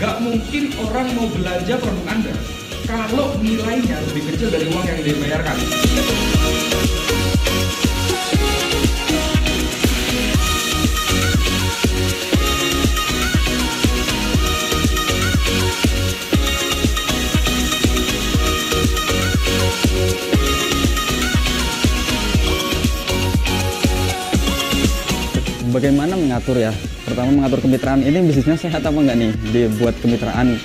Nggak mungkin orang mau belanja produk Anda kalau nilainya lebih kecil dari uang yang dibayarkan. Bagaimana mengatur ya? Pertama mengatur kemitraan ini bisnisnya sehat apa enggak nih dibuat kemitraan.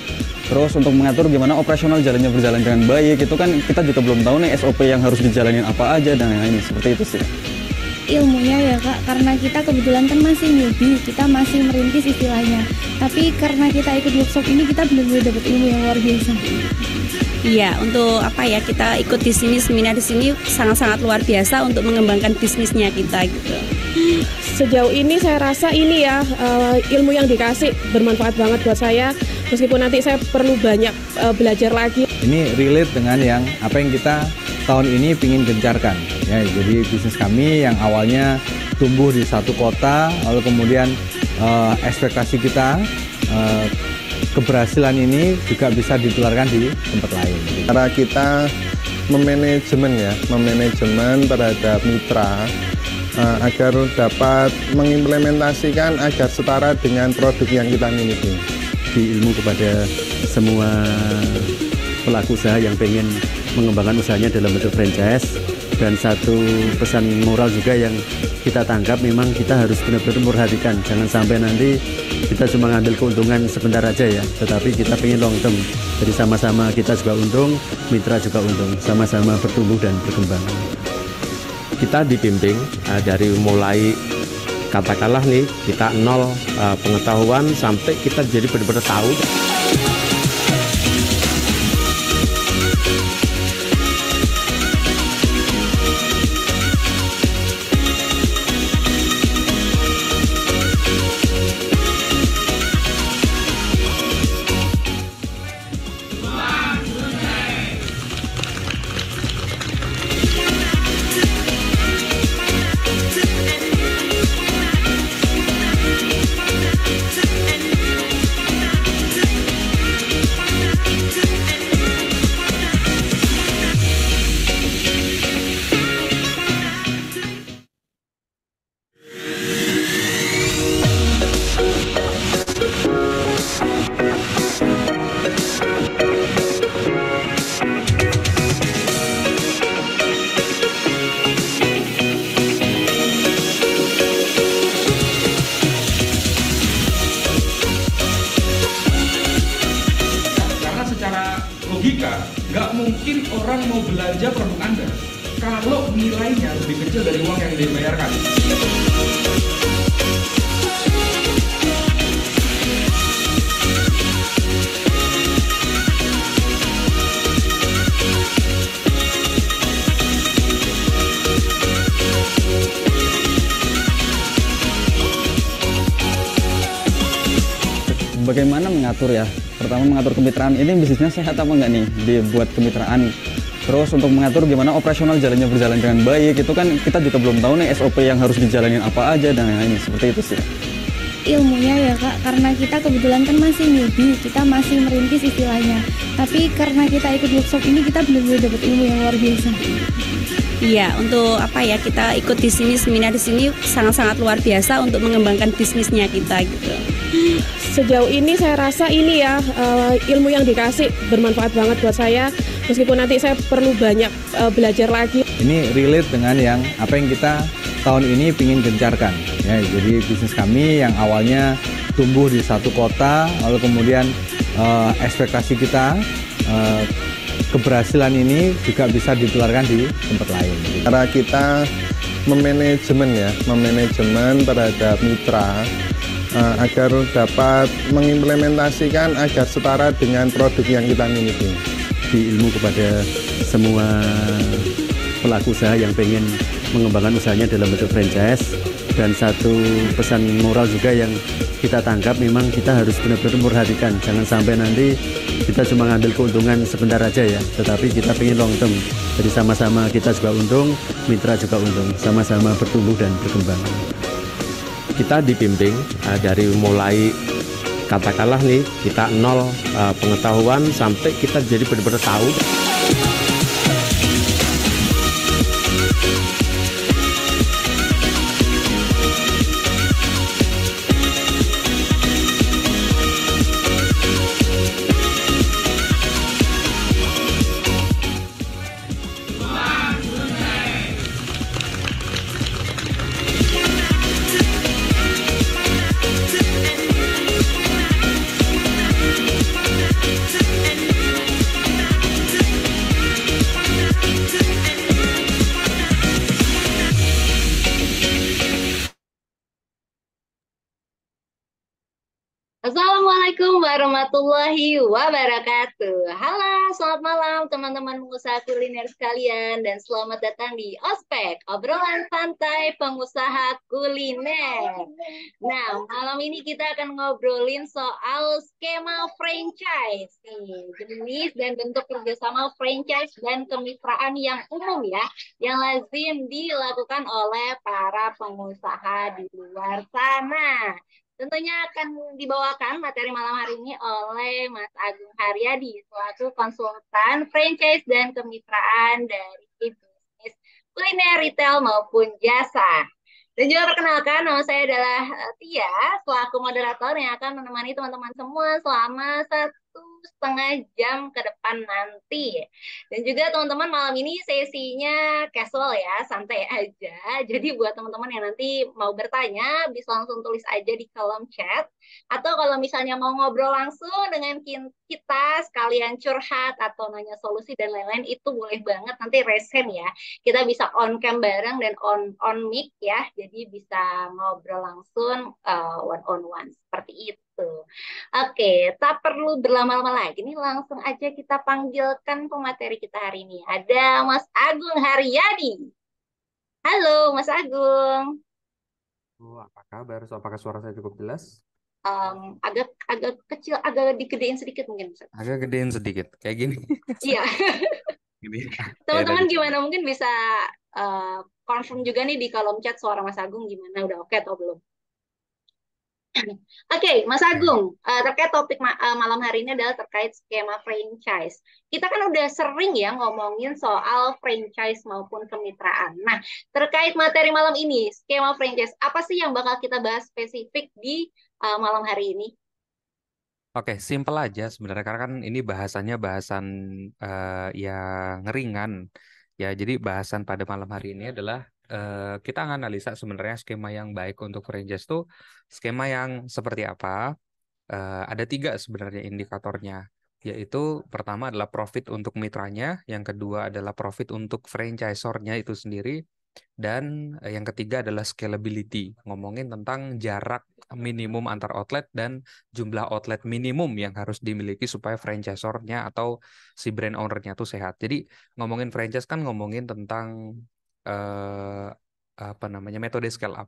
Terus untuk mengatur gimana operasional jalannya berjalan dengan baik, itu kan kita juga belum tahu nih SOP yang harus dijalanin apa aja dan lain-lain, seperti itu sih. Ilmunya ya Kak, karena kita kebetulan kan masih newbie, kita masih merintis istilahnya. Tapi karena kita ikut workshop ini kita benar-benar dapat ilmu yang luar biasa. Iya, untuk apa ya, kita ikut di sini, seminar di sini sangat-sangat luar biasa untuk mengembangkan bisnisnya kita gitu. Sejauh ini saya rasa ini ya ilmu yang dikasih bermanfaat banget buat saya, meskipun nanti saya perlu banyak belajar lagi. Ini relate dengan yang apa yang kita tahun ini ingin gencarkan ya. Jadi bisnis kami yang awalnya tumbuh di satu kota, lalu kemudian ekspektasi kita keberhasilan ini juga bisa ditularkan di tempat lain. Cara kita manajemen terhadap mitra agar dapat mengimplementasikan agar setara dengan produk yang kita miliki. Di ilmu kepada semua pelaku usaha yang pengen mengembangkan usahanya dalam bentuk franchise, dan satu pesan moral juga yang kita tangkap, memang kita harus benar-benar memperhatikan, jangan sampai nanti kita cuma ngambil keuntungan sebentar aja ya, tetapi kita pengen long term, jadi sama-sama kita juga untung, mitra juga untung, sama-sama bertumbuh dan berkembang. Kita dibimbing dari mulai katakanlah nih kita nol pengetahuan sampai kita jadi benar-benar tahu. Logika, nggak mungkin orang mau belanja produk Anda kalau nilainya lebih kecil dari uang yang dibayarkan. Bagaimana mengatur ya? Pertama mengatur kemitraan ini bisnisnya sehat apa enggak nih dibuat kemitraan. Terus untuk mengatur gimana operasional jalannya berjalan dengan baik, itu kan kita juga belum tahu nih SOP yang harus dijalanin apa aja dan lain-lain, seperti itu sih. Ilmunya ya Kak, karena kita kebetulan kan masih newbie, kita masih merintis istilahnya. Tapi karena kita ikut workshop ini kita benar-benar dapat ilmu yang luar biasa. Iya, untuk apa ya, kita ikut di sini, seminar di sini sangat-sangat luar biasa untuk mengembangkan bisnisnya kita gitu. Sejauh ini saya rasa ini ya ilmu yang dikasih bermanfaat banget buat saya, meskipun nanti saya perlu banyak belajar lagi. Ini relate dengan yang apa yang kita tahun ini ingin gencarkan ya. Jadi bisnis kami yang awalnya tumbuh di satu kota, lalu kemudian ekspektasi kita keberhasilan ini juga bisa ditularkan di tempat lain. Cara kita manajemen terhadap mitra agar dapat mengimplementasikan agar setara dengan produk yang kita miliki. Di ilmu kepada semua pelaku usaha yang pengen mengembangkan usahanya dalam bentuk franchise, dan satu pesan moral juga yang kita tangkap, memang kita harus benar-benar memperhatikan, jangan sampai nanti kita cuma ngambil keuntungan sebentar aja ya, tetapi kita pengen long term, jadi sama-sama kita juga untung, mitra juga untung, sama-sama bertumbuh dan berkembang. Kita dibimbing dari mulai katakanlah nih kita nol pengetahuan sampai kita jadi benar-benar tahu. Assalamualaikum warahmatullahi wabarakatuh. Halo, selamat malam teman-teman pengusaha kuliner sekalian dan selamat datang di Ospek, obrolan santai pengusaha kuliner. Nah, malam ini kita akan ngobrolin soal skema franchise, nih, jenis dan bentuk kerjasama franchise dan kemitraan yang umum ya, yang lazim dilakukan oleh para pengusaha di luar sana. Tentunya akan dibawakan materi malam hari ini oleh Mas Agung Haryadi selaku konsultan franchise dan kemitraan dari bisnis kuliner retail maupun jasa. Dan juga perkenalkan, nama saya adalah Tia selaku moderator yang akan menemani teman-teman semua selama 1,5 jam ke depan nanti. Dan juga teman-teman malam ini sesinya casual ya, santai aja. Jadi buat teman-teman yang nanti mau bertanya bisa langsung tulis aja di kolom chat. Atau kalau misalnya mau ngobrol langsung dengan kita sekalian curhat atau nanya solusi dan lain-lain itu boleh banget, nanti resen ya. Kita bisa on cam bareng dan on mic ya. Jadi bisa ngobrol langsung one on one seperti itu. Oke, tak perlu berlama-lama lagi nih, langsung aja kita panggilkan pemateri kita hari ini. Ada Mas Agung Haryadi. Halo, Mas Agung. Apa kabar? Apakah suara saya cukup jelas? Agak kecil, agak digedein sedikit mungkin. Agak gedein sedikit, kayak gini. Iya. Teman-teman gimana? Mungkin bisa confirm juga nih di kolom chat suara Mas Agung gimana? Udah oke atau belum? Oke, Mas Agung, terkait topik malam hari ini adalah terkait skema franchise. Kita kan udah sering ya ngomongin soal franchise maupun kemitraan. Nah, terkait materi malam ini, skema franchise, apa sih yang bakal kita bahas spesifik di malam hari ini? Oke, simple aja sebenarnya karena kan ini bahasannya bahasan yang ringan. Ya, jadi bahasan pada malam hari ini adalah kita analisa sebenarnya skema yang baik untuk franchise tuh skema yang seperti apa. Ada 3 sebenarnya indikatornya, yaitu pertama adalah profit untuk mitranya, yang kedua adalah profit untuk franchisornya itu sendiri, dan yang ketiga adalah scalability, ngomongin tentang jarak minimum antar outlet dan jumlah outlet minimum yang harus dimiliki supaya franchisornya atau si brand ownernya tuh sehat. Jadi ngomongin franchise kan ngomongin tentang metode scale up,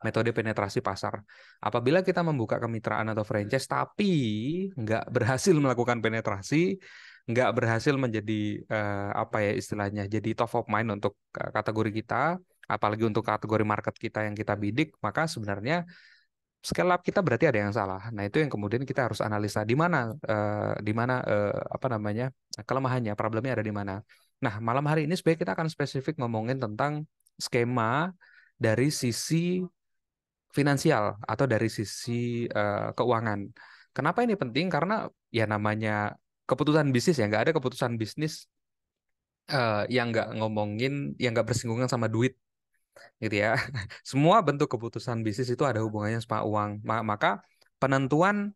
metode penetrasi pasar. Apabila kita membuka kemitraan atau franchise tapi nggak berhasil melakukan penetrasi, nggak berhasil menjadi istilahnya jadi top of mind untuk kategori kita, apalagi untuk kategori market kita yang kita bidik, maka sebenarnya scale up kita berarti ada yang salah. Nah, itu yang kemudian kita harus analisa di mana kelemahannya, problemnya ada di mana. Nah, malam hari ini sebenarnya kita akan spesifik ngomongin tentang skema dari sisi finansial atau dari sisi keuangan. Kenapa ini penting? Karena ya namanya keputusan bisnis ya, nggak ada keputusan bisnis yang nggak bersinggungan sama duit, gitu ya. Semua bentuk keputusan bisnis itu ada hubungannya sama uang. Maka penentuan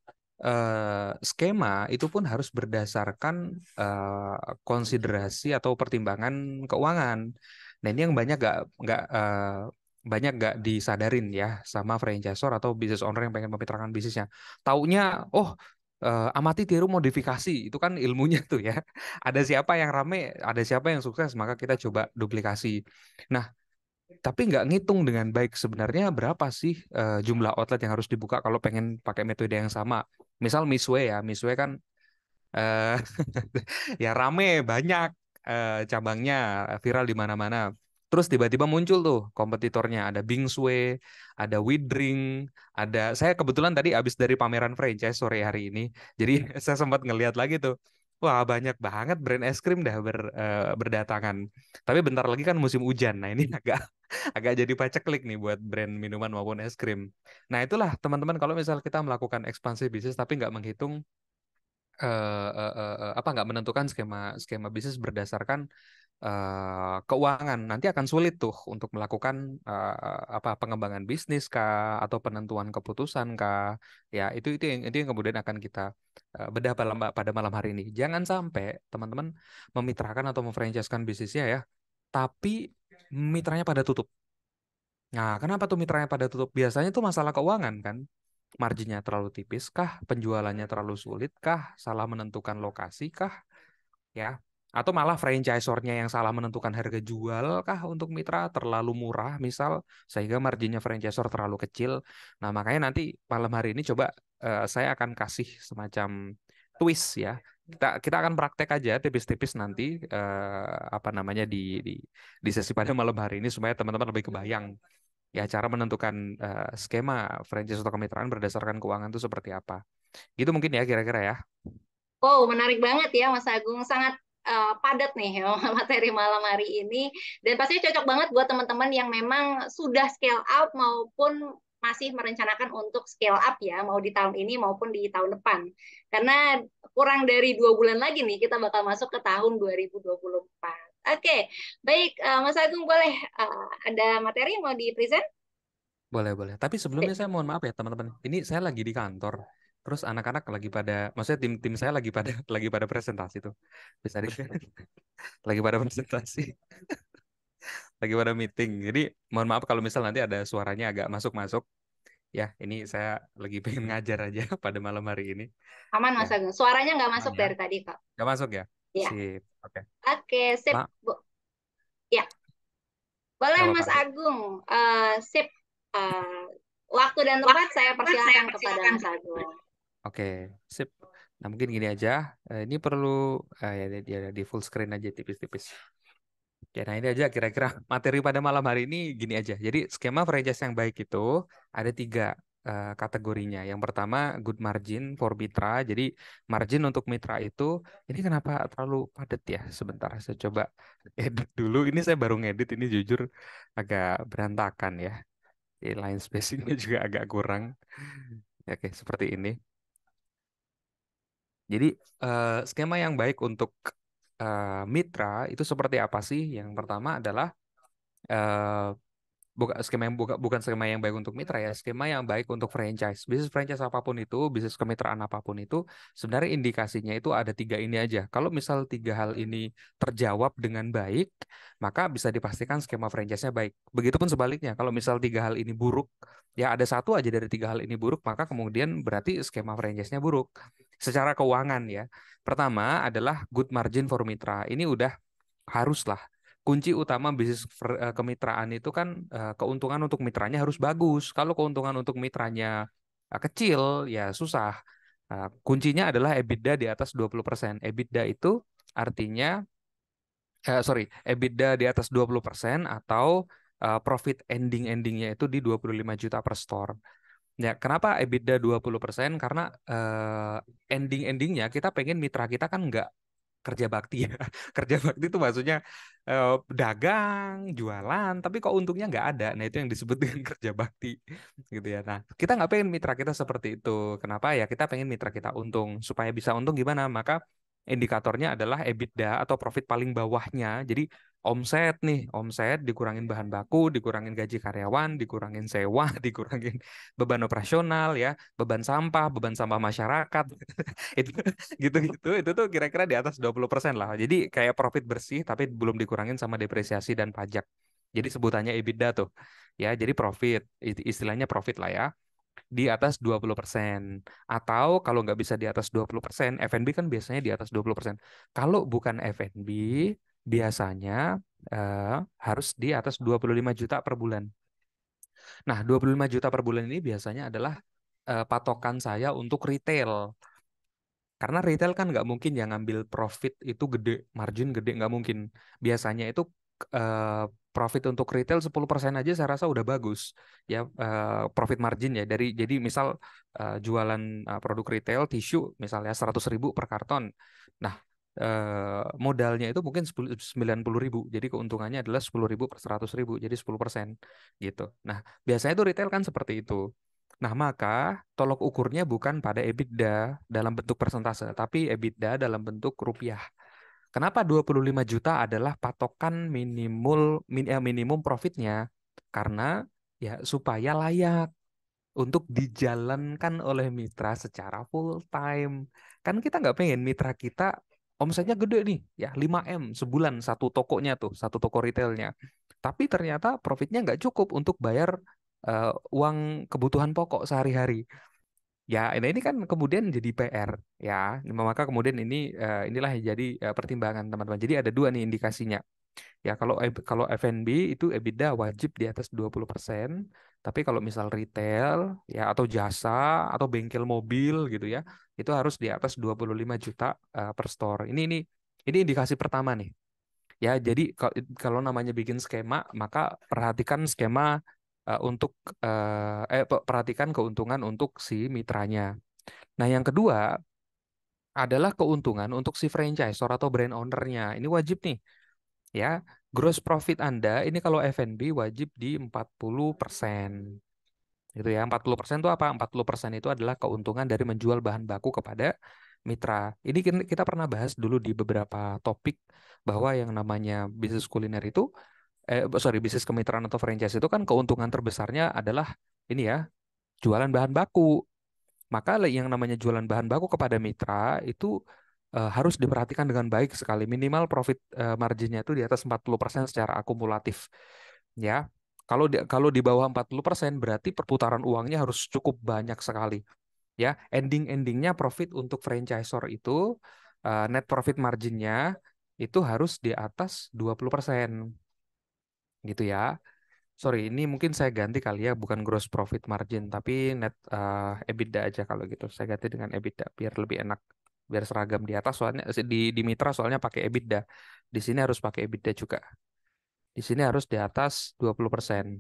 skema itu pun harus berdasarkan konsiderasi atau pertimbangan keuangan. Nah, ini yang banyak nggak disadarin ya sama franchisor atau business owner yang pengen memitrakan bisnisnya. Taunya, amati tiru modifikasi, itu kan ilmunya tuh ya. Ada siapa yang rame, ada siapa yang sukses, maka kita coba duplikasi. Nah, tapi nggak ngitung dengan baik sebenarnya berapa sih jumlah outlet yang harus dibuka kalau pengen pakai metode yang sama. Misal Misway kan ya rame, banyak cabangnya, viral di mana-mana. Terus tiba-tiba muncul tuh kompetitornya, ada Bingsway, ada WeDrink, saya kebetulan tadi habis dari pameran franchise sore hari ini. Jadi saya sempat ngeliat lagi tuh. Wah, banyak banget brand es krim dah berdatangan. Tapi bentar lagi kan musim hujan. Nah, ini agak agak jadi paceklik nih buat brand minuman maupun es krim. Nah, itulah teman-teman kalau misal kita melakukan ekspansi bisnis tapi nggak menghitung nggak menentukan skema skema bisnis berdasarkan keuangan, nanti akan sulit tuh untuk melakukan pengembangan bisnis kah atau penentuan keputusan kah. Ya, itu yang kemudian akan kita bedah pada malam hari ini. Jangan sampai teman-teman memitrakan atau memfranchisekan bisnisnya ya, tapi mitranya pada tutup. Nah, kenapa tuh mitranya pada tutup? Biasanya tuh masalah keuangan kan. Marginnya terlalu tipis kah? Penjualannya terlalu sulit kah? Salah menentukan lokasi kah? Ya. Atau malah franchisornya yang salah menentukan harga jual kah untuk mitra terlalu murah misal sehingga marginnya franchisor terlalu kecil. Nah, makanya nanti malam hari ini coba saya akan kasih semacam twist ya. Kita akan praktek aja tipis-tipis nanti di sesi pada malam hari ini supaya teman-teman lebih kebayang ya cara menentukan skema franchise atau kemitraan berdasarkan keuangan itu seperti apa. Gitu mungkin ya kira-kira ya. Oh, menarik banget ya Mas Agung. Sangat padat nih ya, materi malam hari ini. Dan pastinya cocok banget buat teman-teman yang memang sudah scale up maupun masih merencanakan untuk scale up ya, mau di tahun ini maupun di tahun depan. Karena kurang dari 2 bulan lagi nih, kita bakal masuk ke tahun 2024. Oke, baik Mas Agung boleh ada materi yang mau di-present? Boleh, boleh. Tapi sebelumnya saya mohon maaf ya teman-teman. Ini saya lagi di kantor. Terus anak-anak maksudnya tim saya lagi pada presentasi tuh. Bisa di lagi pada presentasi, lagi pada meeting. Jadi mohon maaf kalau misal nanti ada suaranya agak masuk-masuk. Ya, ini saya lagi pengen ngajar aja pada malam hari ini. Aman Mas Ya, Agung, suaranya nggak aman masuk ya. dari tadi kok. Nggak masuk ya? Iya. Sip. Oke. Oke, sip. Mak, Ya, boleh nggak Mas apa-apa. Agung. Sip. Eh, Waktu dan tempat saya persilakan kepada Mas Agung. Oke, sip. Nah, mungkin gini aja. Ini perlu di full screen aja tipis-tipis. Oke, nah ini aja kira-kira materi pada malam hari ini gini aja. Jadi skema franchise yang baik itu ada 3 kategorinya. Yang pertama good margin for mitra. Jadi margin untuk mitra itu ini kenapa terlalu padat ya? Sebentar saya coba edit dulu. Ini saya baru ngedit ini jujur agak berantakan ya. Line spacingnya juga agak kurang. Oke, seperti ini. Jadi skema yang baik untuk mitra itu seperti apa sih? Yang pertama adalah eh, bukan skema yang baik untuk mitra ya, skema yang baik untuk franchise. Bisnis franchise apapun itu, bisnis kemitraan apapun itu, sebenarnya indikasinya itu ada 3 ini aja. Kalau misal 3 hal ini terjawab dengan baik, maka bisa dipastikan skema franchise-nya baik. Begitupun sebaliknya, kalau misal 3 hal ini buruk, ya ada satu aja dari 3 hal ini buruk, maka kemudian berarti skema franchise-nya buruk. Secara keuangan ya. Pertama adalah good margin for mitra. Ini udah haruslah kunci utama bisnis kemitraan itu kan keuntungan untuk mitranya harus bagus. Kalau keuntungan untuk mitranya kecil, ya susah. Kuncinya adalah EBITDA di atas 20%. EBITDA itu artinya, EBITDA di atas 20% atau profit endingnya itu di 25 juta per store. Ya, kenapa EBITDA 20%? Karena endingnya kita pengen mitra kita kan nggak kerja bakti ya. Kerja bakti itu maksudnya dagang, jualan, tapi kok untungnya nggak ada. Nah, itu yang disebut dengan kerja bakti gitu ya. Nah, kita nggak pengen mitra kita seperti itu. Kenapa ya? Kita pengen mitra kita untung. Supaya bisa untung gimana? Maka indikatornya adalah EBITDA atau profit paling bawahnya. Jadi omset dikurangin bahan baku, dikurangin gaji karyawan, dikurangin sewa, dikurangin beban operasional ya, beban sampah masyarakat. Itu gitu-gitu itu tuh kira-kira di atas 20% lah. Jadi kayak profit bersih tapi belum dikurangin sama depresiasi dan pajak. Jadi sebutannya EBITDA tuh. Ya, jadi profit, istilahnya profit lah ya. Di atas 20%. Atau kalau nggak bisa di atas 20%, F&B kan biasanya di atas 20%. Kalau bukan F&B, biasanya harus di atas 25 juta per bulan. Nah, 25 juta per bulan ini biasanya adalah patokan saya untuk retail. Karena retail kan nggak mungkin yang ngambil profit itu gede, margin gede, nggak mungkin. Biasanya itu eh, profit untuk retail 10% aja saya rasa udah bagus ya, profit margin ya, jadi misal jualan produk retail tisu misalnya 100.000 per karton. Nah, modalnya itu mungkin 90.000, jadi keuntungannya adalah 10.000 per 100.000, jadi 10% gitu. Nah, biasanya itu retail kan seperti itu. Nah, maka tolok ukurnya bukan pada EBITDA dalam bentuk persentase, tapi EBITDA dalam bentuk rupiah. Kenapa 25 juta adalah patokan minimum profitnya? Karena ya supaya layak untuk dijalankan oleh mitra secara full time. Kan kita nggak pengen mitra kita omsetnya gede nih, ya 5M sebulan satu tokonya tuh, satu toko retailnya. Tapi ternyata profitnya nggak cukup untuk bayar uang kebutuhan pokok sehari-hari. Ya, ini kan kemudian jadi PR ya. Maka kemudian inilah yang jadi pertimbangan teman-teman. Jadi ada dua nih indikasinya. Ya, kalau F&B itu EBITDA wajib di atas 20%, tapi kalau misal retail ya atau jasa atau bengkel mobil gitu ya, itu harus di atas 25 juta per store. Ini indikasi pertama nih. Ya, jadi kalau namanya bikin skema, maka perhatikan skema untuk perhatikan keuntungan untuk si mitranya. Nah, yang kedua adalah keuntungan untuk si franchisor atau brand ownernya. Ini wajib nih, ya. Gross profit Anda ini kalau F&B wajib di 40%. Gitu ya. 40% itu apa? 40% itu adalah keuntungan dari menjual bahan baku kepada mitra. Ini kita pernah bahas dulu di beberapa topik bahwa yang namanya bisnis kuliner itu bisnis kemitraan atau franchise itu kan keuntungan terbesarnya adalah ini ya, jualan bahan baku. Maka yang namanya jualan bahan baku kepada mitra itu harus diperhatikan dengan baik sekali. Minimal profit marginnya itu di atas 40% secara akumulatif. Ya. Kalau di bawah 40% berarti perputaran uangnya harus cukup banyak sekali. Ya, endingnya profit untuk franchisor itu net profit marginnya itu harus di atas 20%. Gitu ya. Sorry, ini mungkin saya ganti kali ya, bukan gross profit margin, tapi net EBITDA aja kalau gitu. Saya ganti dengan EBITDA biar lebih enak, biar seragam di atas soalnya di Mitra soalnya pakai EBITDA. Di sini harus pakai EBITDA juga. Di sini harus di atas 20%.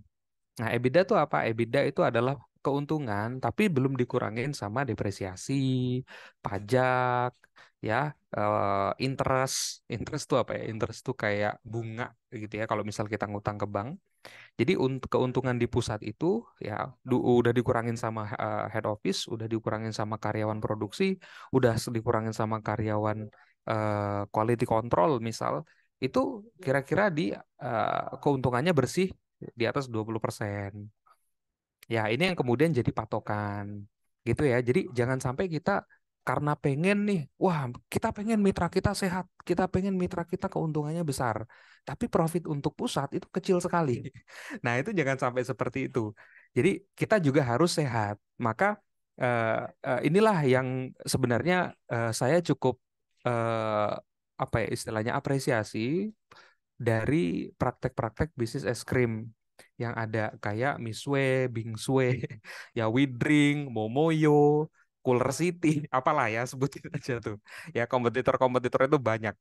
Nah, EBITDA itu apa? EBITDA itu adalah keuntungan tapi belum dikurangin sama depresiasi, pajak, ya, interest. Interest itu apa ya? Interest itu kayak bunga gitu ya kalau misal kita ngutang ke bank. Jadi untuk keuntungan di pusat itu ya udah dikurangin sama head office, udah dikurangin sama karyawan produksi, udah dikurangin sama karyawan quality control misal, itu kira-kira di keuntungannya bersih di atas 20%. Ya, ini yang kemudian jadi patokan. Gitu ya. Jadi jangan sampai kita karena pengen nih, wah, kita pengen mitra kita sehat, kita pengen mitra kita keuntungannya besar, tapi profit untuk pusat itu kecil sekali. Nah, itu jangan sampai seperti itu. Jadi kita juga harus sehat. Maka inilah yang sebenarnya saya cukup eh, apa ya istilahnya apresiasi dari praktek-praktek bisnis es krim yang ada kayak Misue, Bingsue, ya Widring, Momoyo, Cooler City, apalah ya sebutin aja tuh. Ya kompetitor-kompetitor itu banyak.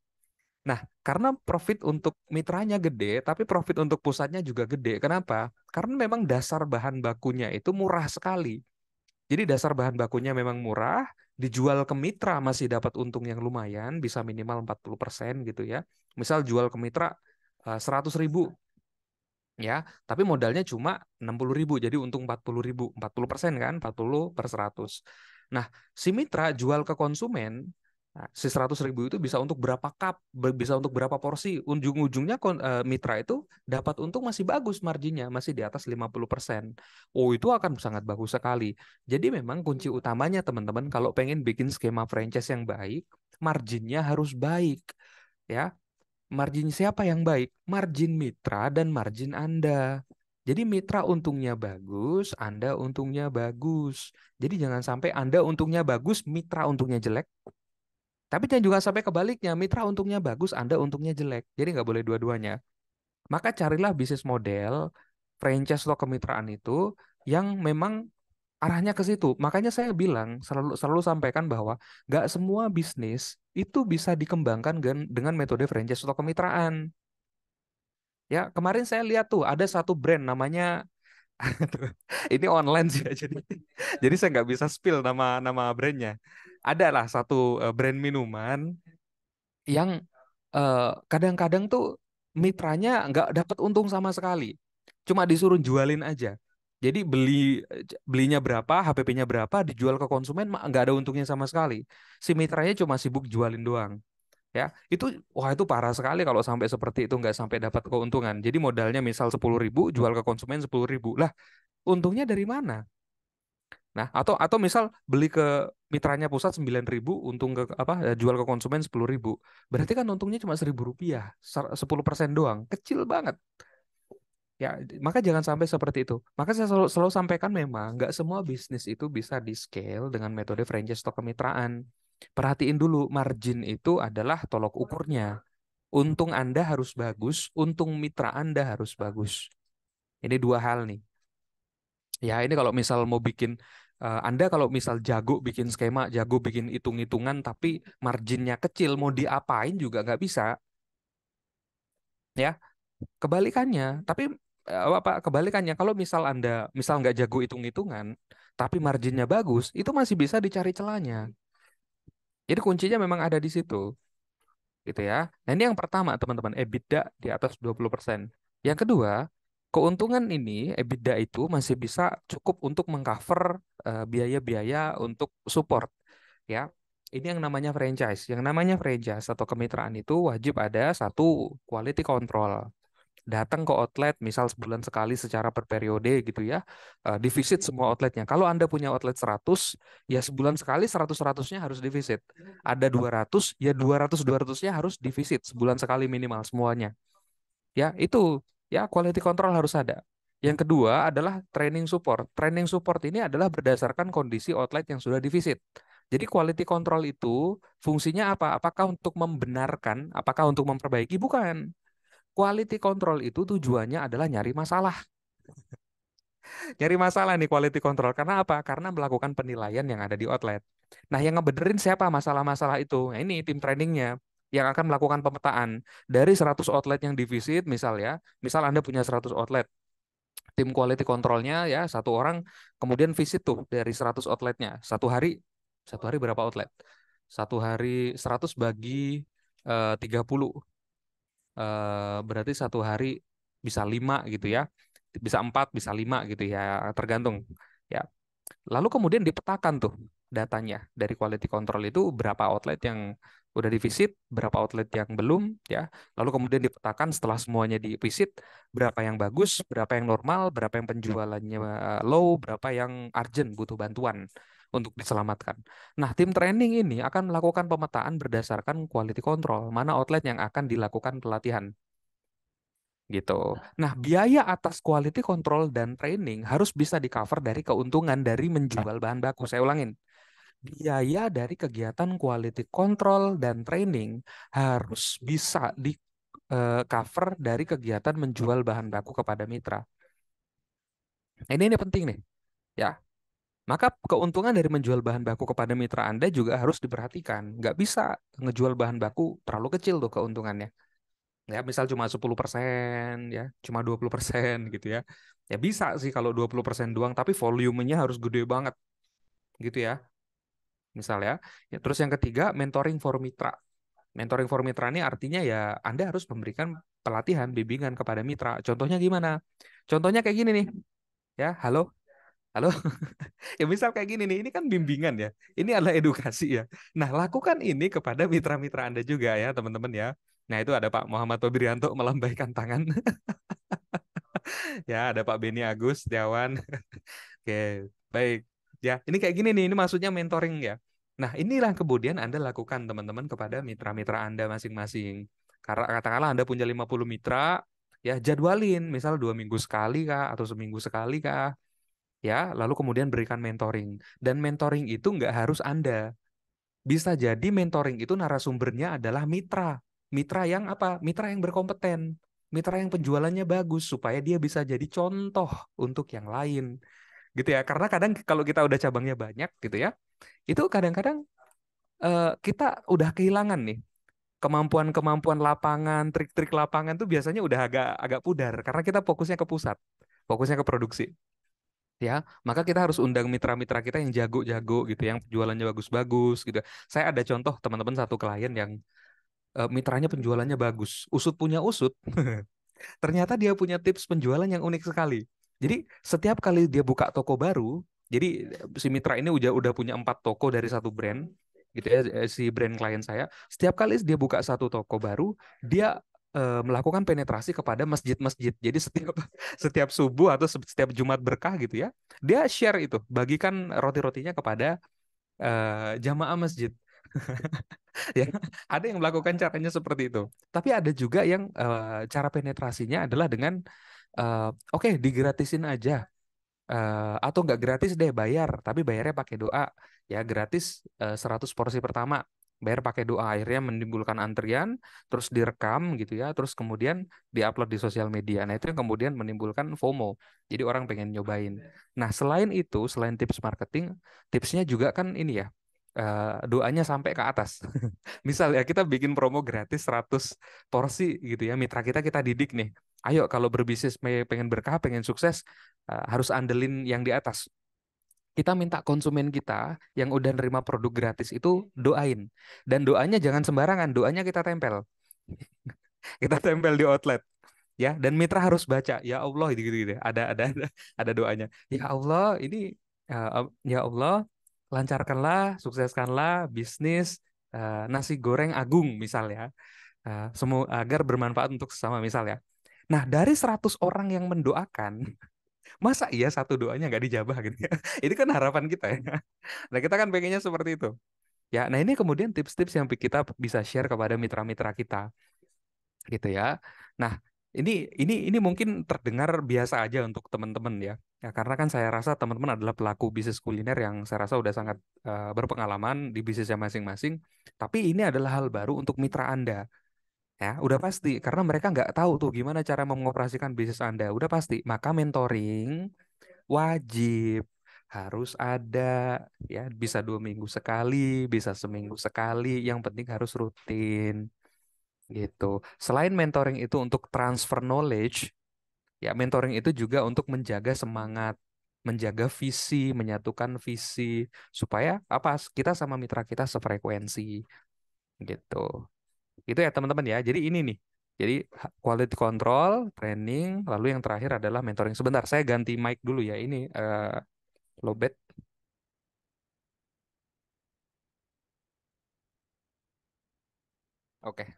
Nah, karena profit untuk mitranya gede, tapi profit untuk pusatnya juga gede. Kenapa? Karena memang dasar bahan bakunya itu murah sekali. Jadi dasar bahan bakunya memang murah, dijual ke mitra masih dapat untung yang lumayan, bisa minimal 40% gitu ya. Misal jual ke mitra 100.000 ya, tapi modalnya cuma 60.000, jadi untung 40.000, 40% kan, 40 per 100. Nah, si mitra jual ke konsumen, nah, si 100.000 itu bisa untuk berapa cup, bisa untuk berapa porsi, ujung-ujungnya mitra itu dapat untung masih bagus marginnya, masih di atas 50%. Oh, itu akan sangat bagus sekali. Jadi memang kunci utamanya teman-teman, kalau pengen bikin skema franchise yang baik, marginnya harus baik. Ya, margin siapa yang baik? Margin mitra dan margin Anda. Jadi mitra untungnya bagus, Anda untungnya bagus. Jadi jangan sampai Anda untungnya bagus, mitra untungnya jelek. Tapi jangan juga sampai kebaliknya, mitra untungnya bagus, Anda untungnya jelek. Jadi nggak boleh dua-duanya. Maka carilah bisnis model, franchise atau kemitraan itu yang memang arahnya ke situ. Makanya saya bilang, selalu selalu sampaikan bahwa nggak semua bisnis itu bisa dikembangkan dengan metode franchise atau kemitraan. Ya, kemarin saya lihat tuh ada satu brand namanya ini online sih ya, jadi saya nggak bisa spill nama nama brandnya. Ada lah satu brand minuman yang kadang-kadang tuh mitranya nggak dapat untung sama sekali, cuma disuruh jualin aja. Jadi belinya berapa, HPP-nya berapa, dijual ke konsumen nggak ada untungnya sama sekali. Si mitranya cuma sibuk jualin doang. Ya, itu wah itu parah sekali kalau sampai seperti itu nggak sampai dapat keuntungan. Jadi modalnya misal 10.000, jual ke konsumen 10.000. Lah, untungnya dari mana? Nah, atau misal beli ke mitranya pusat 9.000, untung ke apa jual ke konsumen 10.000. Berarti kan untungnya cuma 1.000 rupiah, 10% doang, kecil banget. Ya, maka jangan sampai seperti itu. Maka saya selalu sampaikan memang nggak semua bisnis itu bisa di scale dengan metode franchise atau kemitraan. Perhatiin dulu, margin itu adalah tolok ukurnya. Untung Anda harus bagus, untung mitra Anda harus bagus. Ini dua hal nih. Ya, ini kalau misal mau bikin Anda kalau misal jago bikin skema, jago bikin hitung-hitungan, tapi marginnya kecil, mau diapain juga nggak bisa. Ya, kebalikannya. Tapi apa kebalikannya? Kalau misal Anda misal nggak jago hitung-hitungan, tapi marginnya bagus, itu masih bisa dicari celahnya. Jadi kuncinya memang ada di situ, gitu ya. Nah, ini yang pertama, teman-teman, EBITDA di atas 20%. Yang kedua, keuntungan ini, EBITDA itu masih bisa cukup untuk mengcover biaya-biaya untuk support, ya. Ini yang namanya franchise. Yang namanya franchise atau kemitraan itu wajib ada satu quality control. Datang ke outlet misal sebulan sekali secara berperiode gitu ya, divisit semua outletnya. Kalau Anda punya outlet 100, ya sebulan sekali 100-100-nya harus divisit. Ada 200, ya 200-200-nya harus divisit sebulan sekali minimal semuanya. Ya, itu ya quality control harus ada. Yang kedua adalah training support. Training support ini adalah berdasarkan kondisi outlet yang sudah divisit. Jadi quality control itu fungsinya apa? Apakah untuk membenarkan, apakah untuk memperbaiki? Bukan. Quality control itu tujuannya adalah nyari masalah. Nyari masalah nih quality control. Karena apa? Karena melakukan penilaian yang ada di outlet. Nah, yang ngebenerin siapa masalah-masalah itu? Nah, ini tim trainingnya yang akan melakukan pemetaan. Dari 100 outlet yang divisit, misal ya, misal Anda punya 100 outlet. Tim quality controlnya ya, satu orang kemudian visit tuh dari 100 outletnya. Satu hari berapa outlet? Satu hari 100 bagi 30. Berarti satu hari bisa 5 gitu ya, bisa 4, bisa 5 gitu ya, tergantung ya. Lalu kemudian dipetakan tuh datanya dari quality control itu berapa outlet yang udah divisit, berapa outlet yang belum ya. Lalu kemudian dipetakan setelah semuanya divisit, berapa yang bagus, berapa yang normal, berapa yang penjualannya low, berapa yang urgent butuh bantuan untuk diselamatkan. Nah, tim training ini akan melakukan pemetaan berdasarkan quality control, mana outlet yang akan dilakukan pelatihan gitu. Nah, biaya atas quality control dan training harus bisa di-cover dari keuntungan dari menjual bahan baku. Saya ulangin. Biaya dari kegiatan quality control dan training harus bisa di-cover dari kegiatan menjual bahan baku kepada mitra. Ini penting nih, ya. Maka keuntungan dari menjual bahan baku kepada mitra Anda juga harus diperhatikan. Nggak bisa ngejual bahan baku terlalu kecil tuh keuntungannya. Ya, misal cuma 10%, ya, cuma 20% gitu ya. Ya bisa sih kalau 20% doang, tapi volumenya harus gede banget gitu ya. Misal ya. Ya, terus yang ketiga, mentoring for mitra. Mentoring for mitra ini artinya ya Anda harus memberikan pelatihan, bimbingan kepada mitra. Contohnya gimana? Contohnya kayak gini nih. Ya, halo. Halo. Ya misal kayak gini nih, ini kan bimbingan ya. Ini adalah edukasi ya. Nah, lakukan ini kepada mitra-mitra Anda juga ya, teman-teman ya. Nah, itu ada Pak Muhammad Tobrianto melambaikan tangan. Ya, ada Pak Beni Agus Setiawan. Oke, baik. Ya, ini kayak gini nih, ini maksudnya mentoring ya. Nah, inilah kemudian Anda lakukan teman-teman kepada mitra-mitra Anda masing-masing. Karena katakanlah Anda punya 50 mitra, ya jadwalin, misal 2 minggu sekali kah, atau seminggu sekali kah, ya, lalu kemudian berikan mentoring. Dan mentoring itu nggak harus Anda. Bisa jadi mentoring itu narasumbernya adalah mitra. Mitra yang apa? Mitra yang berkompeten. Mitra yang penjualannya bagus supaya dia bisa jadi contoh untuk yang lain. Gitu ya. Karena kadang kalau kita udah cabangnya banyak gitu ya, itu kadang-kadang kita udah kehilangan nih kemampuan-kemampuan lapangan, trik-trik lapangan tuh biasanya udah agak agak pudar karena kita fokusnya ke pusat, fokusnya ke produksi. Ya, maka kita harus undang mitra-mitra kita yang jago-jago gitu, yang jualannya bagus-bagus gitu. Saya ada contoh teman-teman satu klien yang mitranya penjualannya bagus, usut punya usut. Ternyata dia punya tips penjualan yang unik sekali. Jadi setiap kali dia buka toko baru, jadi si mitra ini udah punya 4 toko dari satu brand, gitu ya, si brand klien saya. Setiap kali dia buka satu toko baru, dia melakukan penetrasi kepada masjid-masjid. Jadi setiap setiap subuh atau setiap Jumat berkah gitu ya, dia share itu, bagikan roti-rotinya kepada jamaah masjid. Ya, ada yang melakukan caranya seperti itu. Tapi ada juga yang cara penetrasinya adalah dengan oke, digratisin aja. Atau nggak gratis deh, bayar, tapi bayarnya pakai doa. Ya, gratis 100 porsi pertama. Bayar pakai doa, akhirnya menimbulkan antrian, terus direkam gitu ya, terus kemudian diupload di sosial media. Nah, itu yang kemudian menimbulkan FOMO. Jadi orang pengen nyobain. Nah, selain itu, selain tips marketing, tipsnya juga kan ini ya, doanya sampai ke atas. Misal ya kita bikin promo gratis 100 porsi gitu ya, mitra kita kita didik nih. Ayo kalau berbisnis pengen berkah, pengen sukses, harus andelin yang di atas. Kita minta konsumen kita yang udah nerima produk gratis itu doain. Dan doanya jangan sembarangan, doanya kita tempel. Kita tempel di outlet. Ya, dan mitra harus baca. Ya Allah, gitu-gitu. Ada doanya. Ya Allah, ini ya Allah, lancarkanlah, sukseskanlah bisnis nasi goreng Agung misal ya. Semua agar bermanfaat untuk sesama misal ya. Nah, dari 100 orang yang mendoakan, masa iya satu doanya nggak dijabah gitu ya? Itu kan harapan kita ya. Nah, kita kan pengennya seperti itu. Ya, nah ini kemudian tips-tips yang kita bisa share kepada mitra-mitra kita, gitu ya. Nah, ini mungkin terdengar biasa aja untuk teman-teman ya. Ya, karena kan saya rasa teman-teman adalah pelaku bisnis kuliner yang saya rasa udah sangat berpengalaman di bisnisnya masing-masing. Tapi ini adalah hal baru untuk mitra Anda. Ya, udah pasti karena mereka nggak tahu tuh gimana cara mengoperasikan bisnis Anda. Udah pasti. Maka mentoring wajib harus ada, ya, bisa 2 minggu sekali, bisa seminggu sekali. Yang penting harus rutin gitu. Selain mentoring itu untuk transfer knowledge, ya mentoring itu juga untuk menjaga semangat, menjaga visi, menyatukan visi supaya apa? Kita sama mitra kita sefrekuensi gitu. Itu ya teman-teman ya. Jadi ini nih. Jadi quality control, training, lalu yang terakhir adalah mentoring. Sebentar, saya ganti mic dulu ya. Ini lowbat. Oke.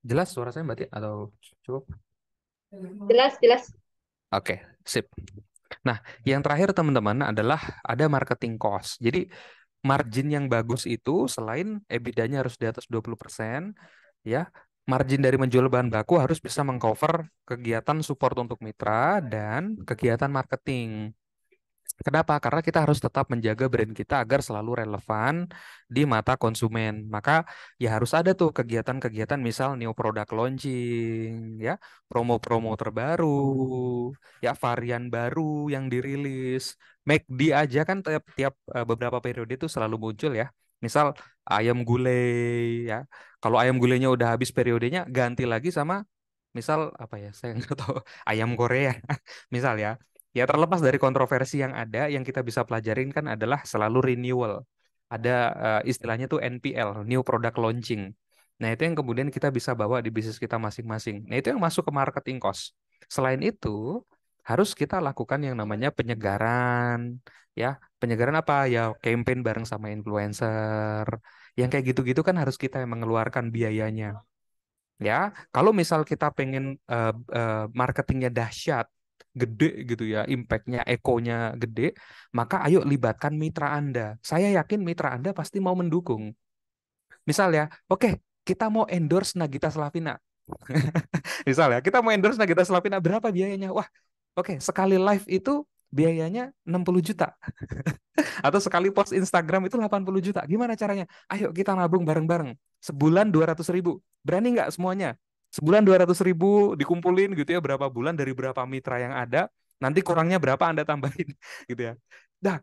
Jelas suara saya Mbak Tia atau cukup? Jelas, jelas. Oke, sip. Nah, yang terakhir teman-teman adalah ada marketing cost. Jadi margin yang bagus itu selain EBITDA-nya harus di atas 20%, ya, margin dari menjual bahan baku harus bisa mengcover kegiatan support untuk mitra dan kegiatan marketing. Kenapa? Karena kita harus tetap menjaga brand kita agar selalu relevan di mata konsumen. Maka ya harus ada tuh kegiatan-kegiatan misal new product launching, ya, promo-promo terbaru, ya varian baru yang dirilis. McD aja kan tiap beberapa periode itu selalu muncul ya. Misal ayam gulai, ya. Kalau ayam gulainya udah habis periodenya, ganti lagi sama misal apa ya? Saya nggak tahu, ayam Korea, misal ya. Ya terlepas dari kontroversi yang ada, yang kita bisa pelajarin kan adalah selalu renewal. Ada istilahnya tuh NPL, New Product Launching. Nah itu yang kemudian kita bisa bawa di bisnis kita masing-masing. Nah itu yang masuk ke marketing cost. Selain itu, harus kita lakukan yang namanya penyegaran. Ya, penyegaran apa? Ya campaign bareng sama influencer. Yang kayak gitu-gitu kan harus kita yang mengeluarkan biayanya. Ya, kalau misal kita pengen marketingnya dahsyat, gede gitu ya, impactnya, ekonya gede, maka ayo libatkan mitra Anda. Saya yakin mitra Anda pasti mau mendukung. Misal ya, oke, kita mau endorse Nagita Slavina. Misal ya, kita mau endorse Nagita Slavina, berapa biayanya? Wah, oke, sekali live itu biayanya 60 juta. Atau sekali post Instagram itu 80 juta. Gimana caranya? Ayo kita nabung bareng-bareng. Sebulan 200.000. Berani nggak semuanya? Sebulan 200.000 dikumpulin gitu ya, berapa bulan dari berapa mitra yang ada. Nanti kurangnya berapa Anda tambahin gitu ya. Nah,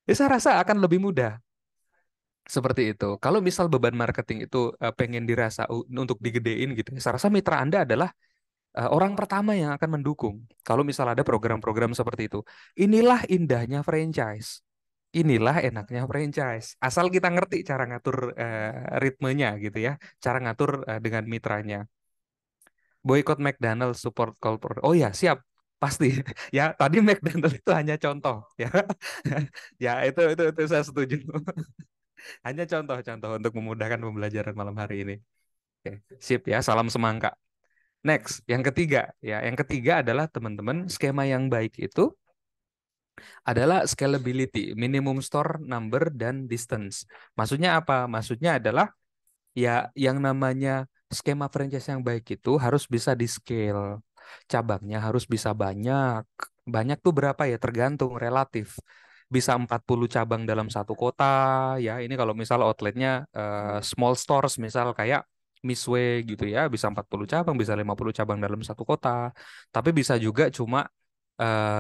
saya rasa akan lebih mudah. Seperti itu. Kalau misal beban marketing itu pengen dirasa untuk digedein gitu, saya rasa mitra Anda adalah orang pertama yang akan mendukung. Kalau misal ada program-program seperti itu. Inilah indahnya franchise. Inilah enaknya franchise. Asal kita ngerti cara ngatur ritmenya gitu ya. Cara ngatur dengan mitranya. Boykot McDonald, support corporate. Oh ya, siap. Pasti. Ya, tadi McDonald itu hanya contoh ya. Ya, itu saya setuju. Hanya contoh-contoh untuk memudahkan pembelajaran malam hari ini. Oke, sip ya, salam semangka. Next, yang ketiga ya, yang ketiga adalah teman-teman skema yang baik itu adalah scalability, minimum store number dan distance. Maksudnya apa? Maksudnya adalah ya yang namanya skema franchise yang baik itu harus bisa di scale. Cabangnya harus bisa banyak. Banyak tuh berapa ya? Tergantung relatif. Bisa 40 cabang dalam satu kota ya. Ini kalau misal outletnya small stores misal kayak Misway gitu ya, bisa 40 cabang, bisa 50 cabang dalam satu kota. Tapi bisa juga cuma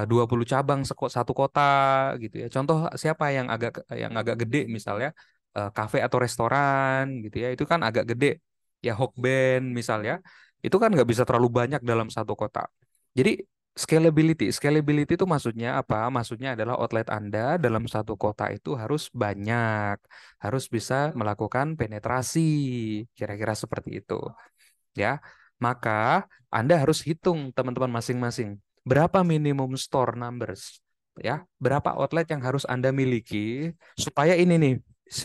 20 cabang satu kota gitu ya. Contoh siapa yang agak gede misalnya kafe atau restoran gitu ya. Itu kan agak gede. Ya Hokben misalnya. Itu kan nggak bisa terlalu banyak dalam satu kota. Jadi scalability itu maksudnya apa? Maksudnya adalah outlet Anda dalam satu kota itu harus banyak, harus bisa melakukan penetrasi, kira-kira seperti itu. Ya, maka Anda harus hitung teman-teman masing-masing berapa minimum store numbers, ya, berapa outlet yang harus Anda miliki supaya ini nih,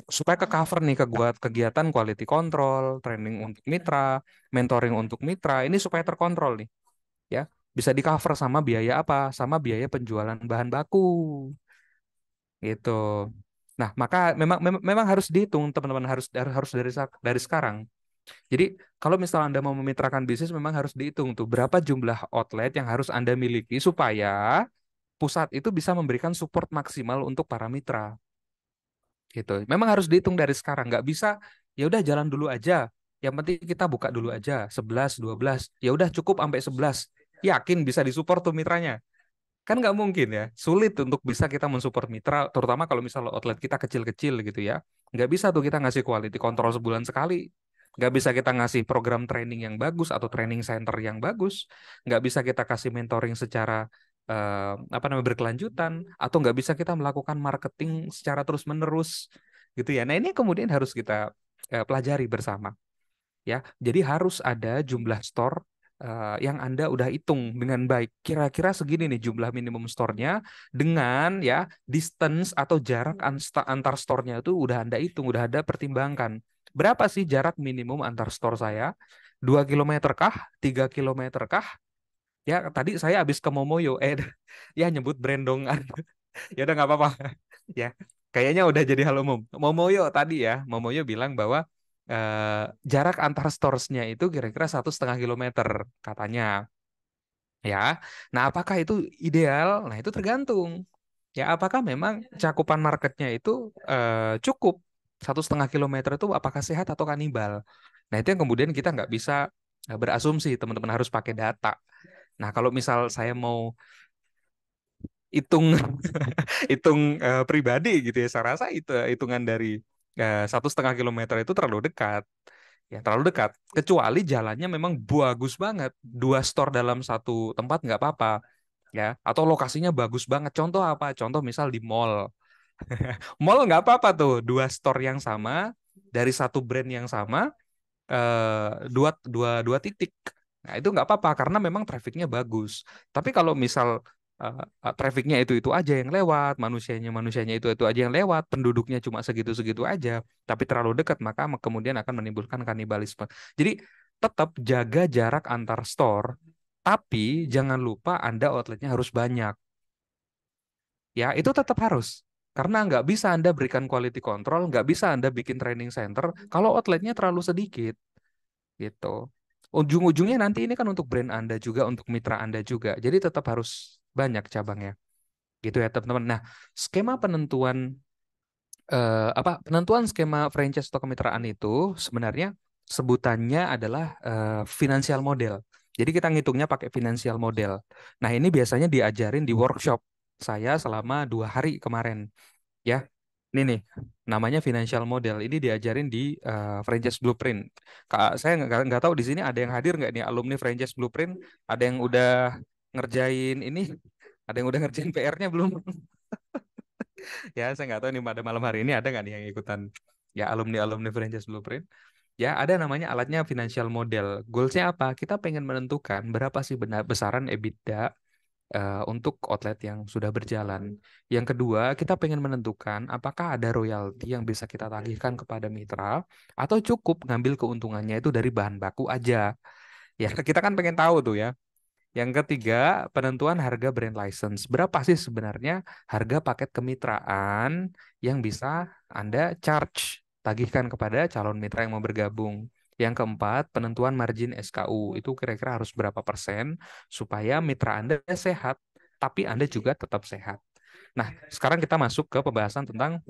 supaya ke cover nih kegiatan quality control, training untuk mitra, mentoring untuk mitra, ini supaya terkontrol nih, ya, bisa di cover sama biaya apa? Sama biaya penjualan bahan baku, gitu. Nah, maka memang harus dihitung teman-teman, harus harus dari sekarang. Jadi kalau misalnya Anda mau memitrakan bisnis memang harus dihitung tuh berapa jumlah outlet yang harus Anda miliki supaya pusat itu bisa memberikan support maksimal untuk para mitra. Gitu. Memang harus dihitung dari sekarang, nggak bisa ya udah jalan dulu aja. Yang penting kita buka dulu aja 11, 12. Ya udah cukup sampai 11. Yakin bisa disupport tuh mitranya? Kan nggak mungkin ya. Sulit untuk bisa kita mensupport mitra, terutama kalau misalnya outlet kita kecil-kecil gitu ya. Nggak bisa tuh kita ngasih quality control sebulan sekali. Nggak bisa kita ngasih program training yang bagus atau training center yang bagus. Nggak bisa kita kasih mentoring secara apa namanya berkelanjutan, atau nggak bisa kita melakukan marketing secara terus-menerus gitu ya. Nah ini kemudian harus kita pelajari bersama ya. Jadi harus ada jumlah store yang Anda udah hitung dengan baik. Kira-kira segini nih jumlah minimum store-nya dengan ya distance atau jarak antar store-nya itu udah Anda hitung, udah ada pertimbangkan. Berapa sih jarak minimum antar store saya? 2 kilometer kah? 3 kilometer kah? Ya tadi saya habis ke Momoyo. Ya nyebut brand dong. Ya udah nggak apa-apa. Ya kayaknya udah jadi hal umum. Momoyo tadi ya. Momoyo bilang bahwa jarak antar stores-nya itu kira-kira 1,5 kilometer katanya. Ya, nah apakah itu ideal? Nah itu tergantung. Ya, apakah memang cakupan marketnya itu cukup 1,5 kilometer itu apakah sehat atau kanibal? Nah itu yang kemudian kita nggak bisa berasumsi, teman-teman harus pakai data. Nah kalau misal saya mau hitung hitung pribadi gitu ya, saya rasa itu hitungan dari 1,5 kilometer itu terlalu dekat. Ya terlalu dekat. Kecuali jalannya memang bagus banget. 2 store dalam satu tempat nggak apa-apa. Ya, atau lokasinya bagus banget. Contoh apa? Contoh misal di mall. Mall nggak apa-apa tuh. 2 store yang sama dari satu brand yang sama, dua titik. Nah, itu nggak apa-apa karena memang trafficnya bagus. Tapi kalau misal trafficnya itu aja yang lewat, manusianya itu aja yang lewat, penduduknya cuma segitu-segitu aja, tapi terlalu dekat, maka kemudian akan menimbulkan kanibalisme. Jadi tetap jaga jarak antar store, tapi jangan lupa Anda outletnya harus banyak. Ya, itu tetap harus. Karena nggak bisa Anda berikan quality control, nggak bisa Anda bikin training center kalau outletnya terlalu sedikit. Gitu. Ujung-ujungnya nanti ini kan untuk brand Anda juga, untuk mitra Anda juga. Jadi tetap harus banyak cabangnya. Gitu ya, teman-teman. Nah, skema penentuan skema franchise atau kemitraan itu sebenarnya sebutannya adalah financial model. Jadi kita ngitungnya pakai financial model. Nah, ini biasanya diajarin di workshop saya selama 2 hari kemarin. Ya, Ini nih, namanya financial model. Ini diajarin di franchise blueprint. Saya nggak tahu di sini ada yang hadir nggak nih alumni franchise blueprint? Ada yang udah ngerjain ini? Ada yang udah ngerjain PR-nya belum? Ya, saya nggak tahu nih pada malam hari ini ada nggak nih yang ikutan ya alumni franchise blueprint. Ya, ada namanya alatnya financial model. Goalsnya apa? Kita pengen menentukan berapa sih besaran EBITDA untuk outlet yang sudah berjalan. Yang kedua, kita pengen menentukan apakah ada royalti yang bisa kita tagihkan kepada mitra atau cukup ngambil keuntungannya itu dari bahan baku aja. Ya, kita kan pengen tahu tuh ya. Yang ketiga, penentuan harga brand license. Berapa sih sebenarnya harga paket kemitraan yang bisa Anda charge, tagihkan kepada calon mitra yang mau bergabung. Yang keempat, penentuan margin SKU. Itu kira-kira harus berapa persen supaya mitra Anda sehat, tapi Anda juga tetap sehat. Nah, sekarang kita masuk ke pembahasan tentang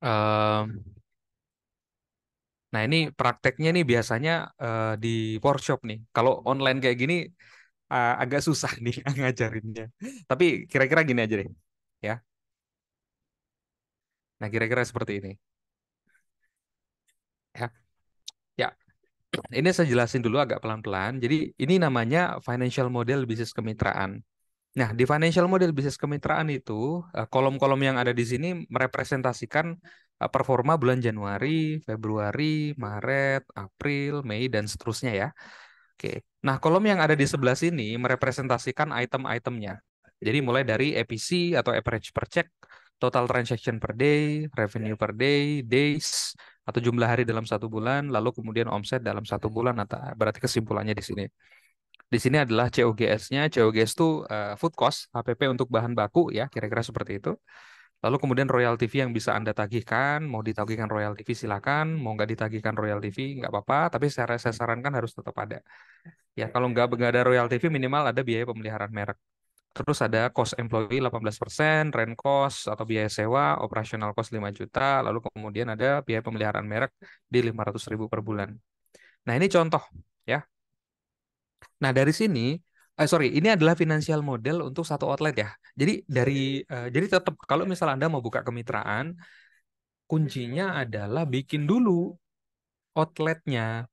eh, nah, ini prakteknya nih biasanya di workshop nih. Kalau online kayak gini agak susah nih ngajarinnya. Tapi kira-kira gini aja deh, ya. Nah, kira-kira seperti ini, ya. Ya, ini saya jelasin dulu agak pelan-pelan. Jadi, ini namanya financial model bisnis kemitraan. Nah, di financial model bisnis kemitraan itu, kolom-kolom yang ada di sini merepresentasikan performa bulan Januari, Februari, Maret, April, Mei, dan seterusnya ya. Oke. Nah, kolom yang ada di sebelah sini merepresentasikan item-itemnya. Jadi mulai dari APC atau average per check, total transaction per day, revenue per day, days, atau jumlah hari dalam satu bulan, lalu kemudian omset dalam satu bulan, atau berarti kesimpulannya di sini. Di sini adalah COGS-nya. COGS itu food cost, HPP untuk bahan baku ya, kira-kira seperti itu. Lalu kemudian royalty fee yang bisa Anda tagihkan, mau ditagihkan royalty fee silakan, mau nggak ditagihkan royalty fee nggak apa-apa, tapi saya sarankan harus tetap ada. Ya, kalau nggak ada royalty fee minimal ada biaya pemeliharaan merek. Terus ada cost employee 18%, rent cost atau biaya sewa, operational cost 5 juta, lalu kemudian ada biaya pemeliharaan merek di 500.000 per bulan. Nah, ini contoh ya. Nah, dari sini sorry, ini adalah financial model untuk satu outlet ya. Jadi tetap kalau misal Anda mau buka kemitraan, kuncinya adalah bikin dulu outletnya.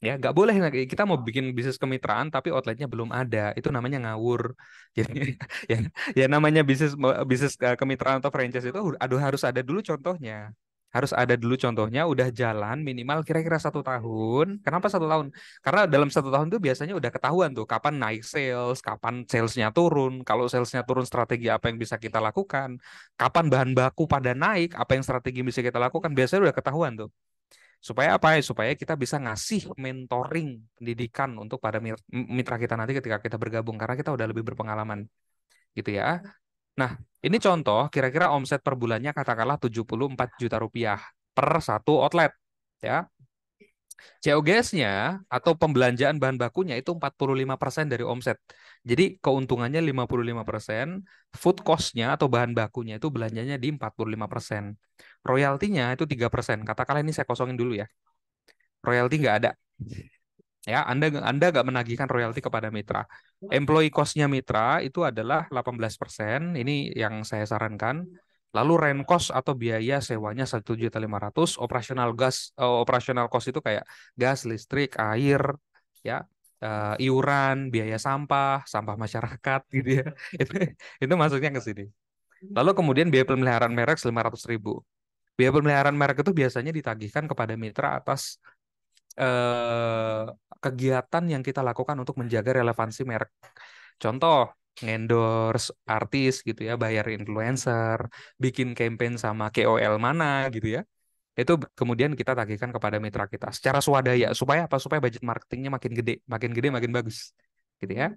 Ya, nggak boleh kita mau bikin bisnis kemitraan tapi outletnya belum ada. Itu namanya ngawur. Jadi ya, ya namanya bisnis bisnis kemitraan atau franchise itu aduh harus ada dulu contohnya. Harus ada dulu contohnya, udah jalan minimal kira-kira 1 tahun. Kenapa 1 tahun? Karena dalam 1 tahun itu biasanya udah ketahuan tuh kapan naik sales, kapan salesnya turun. Kalau salesnya turun, strategi apa yang bisa kita lakukan. Kapan bahan baku pada naik, apa yang strategi yang bisa kita lakukan. Biasanya udah ketahuan tuh. Supaya apa ya? Supaya kita bisa ngasih mentoring pendidikan untuk pada mitra kita nanti ketika kita bergabung. Karena kita udah lebih berpengalaman. Gitu ya. Nah, ini contoh kira-kira omset per bulannya katakanlah 74 juta rupiah per satu outlet. Ya. COGS-nya atau pembelanjaan bahan bakunya itu 45% dari omset. Jadi keuntungannya 55%, food cost-nya atau bahan bakunya itu belanjanya di 45%. Royaltinya itu 3%. Katakanlah ini saya kosongin dulu ya. Royalti nggak ada. Ya, Anda nggak menagihkan royalti kepada mitra. Employee cost-nya mitra itu adalah 18%. Ini yang saya sarankan. Lalu rent cost atau biaya sewanya 1.500.000, operational cost itu kayak gas, listrik, air, ya, iuran, biaya sampah, sampah masyarakat gitu ya. Itu masuknya ke sini. Lalu kemudian biaya pemeliharaan merek 500.000. Biaya pemeliharaan merek itu biasanya ditagihkan kepada mitra atas eh, kegiatan yang kita lakukan untuk menjaga relevansi merek. Contoh, endorse artis gitu ya, bayar influencer, bikin campaign sama KOL mana gitu ya. Itu kemudian kita tagihkan kepada mitra kita secara swadaya supaya apa? Supaya budget marketingnya makin gede makin bagus. Gitu ya.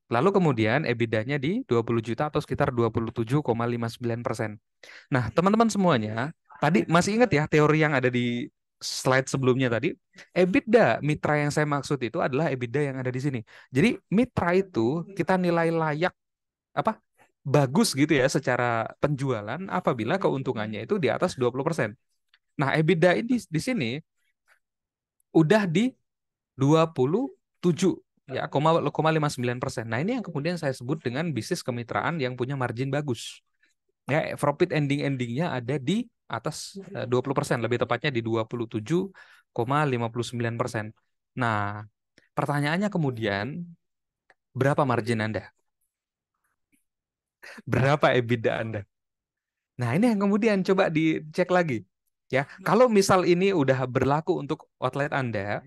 Lalu kemudian EBITDA-nya di 20 juta atau sekitar 27,59%. Nah, teman-teman semuanya, tadi masih ingat ya teori yang ada di slide sebelumnya tadi? EBITDA mitra yang saya maksud itu adalah EBITDA yang ada di sini. Jadi mitra itu kita nilai layak apa? Bagus gitu ya secara penjualan apabila keuntungannya itu di atas 20%. Nah, EBITDA ini di sini udah di 27 ya, 0,59%. Nah, ini yang kemudian saya sebut dengan bisnis kemitraan yang punya margin bagus. Ya, profit endingnya ada di atas 20%, lebih tepatnya di 27,59%. Nah, pertanyaannya kemudian, berapa margin Anda? Berapa EBITDA Anda? Nah, ini yang kemudian coba dicek lagi. Ya, kalau misal ini udah berlaku untuk outlet Anda,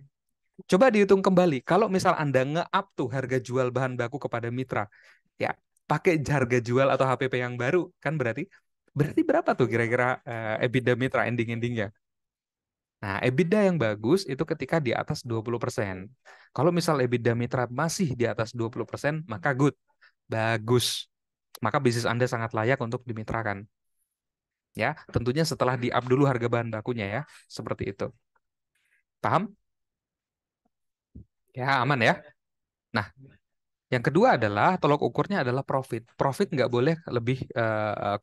coba dihitung kembali. Kalau misal Anda nge-up tuh harga jual bahan baku kepada mitra, ya, pakai harga jual atau HPP yang baru, kan berarti berapa tuh kira-kira EBITDA mitra ending-endingnya? Nah, EBITDA yang bagus itu ketika di atas 20%. Kalau misal EBITDA mitra masih di atas 20%, maka good, bagus. Maka bisnis Anda sangat layak untuk dimitrakan. Ya, tentunya setelah di-up dulu harga bahan bakunya ya, seperti itu. Paham? Ya, aman ya. Nah, yang kedua adalah tolok ukurnya adalah profit. Profit nggak boleh lebih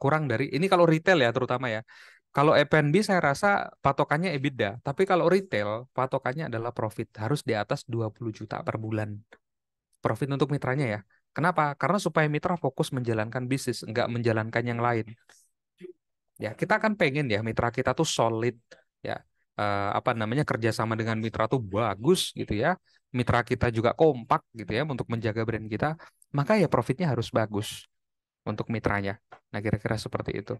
kurang dari, ini kalau retail ya terutama ya. Kalau F&B saya rasa patokannya EBITDA, tapi kalau retail patokannya adalah profit. Harus di atas 20 juta per bulan. Profit untuk mitranya ya. Kenapa? Karena supaya mitra fokus menjalankan bisnis, nggak menjalankan yang lain. Ya, kita kan pengen ya mitra kita tuh solid ya. Apa namanya, kerjasama dengan mitra tuh bagus gitu ya. Mitra kita juga kompak gitu ya untuk menjaga brand kita. Maka ya profitnya harus bagus untuk mitranya. Nah, kira-kira seperti itu.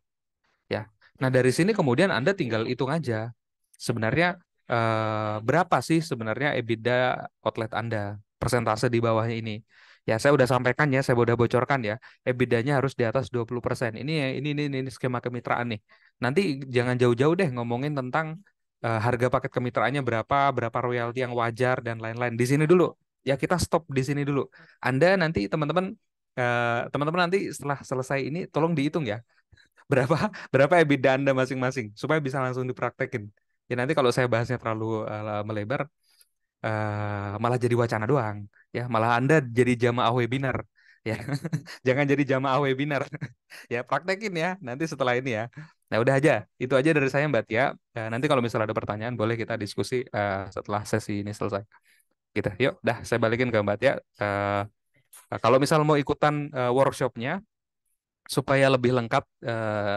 Ya. Nah, dari sini kemudian Anda tinggal hitung aja. Sebenarnya berapa sih sebenarnya EBITDA outlet Anda? Persentase di bawahnya ini. Ya, saya udah sampaikan ya, saya udah bocorkan ya. EBITDA-nya harus di atas 20%. Ini skema kemitraan nih. Nanti jangan jauh-jauh deh ngomongin tentang harga paket kemitraannya berapa royalti yang wajar dan lain-lain. Di sini dulu. Ya, kita stop di sini dulu. Anda nanti teman-teman nanti setelah selesai ini tolong dihitung ya berapa berapa EBITDA Anda masing-masing supaya bisa langsung dipraktekin. Ya, nanti kalau saya bahasnya terlalu melebar malah jadi wacana doang. Ya, malah Anda jadi jamaah webinar. Ya, jangan jadi jamaah webinar. Ya, praktekin ya nanti setelah ini ya. Nah, udah aja. Itu aja dari saya Mbak Tia. Nanti kalau misalnya ada pertanyaan boleh kita diskusi setelah sesi ini selesai. Gitu. Yuk, dah saya balikin ke Mbak Tia. Kalau misal mau ikutan workshopnya supaya lebih lengkap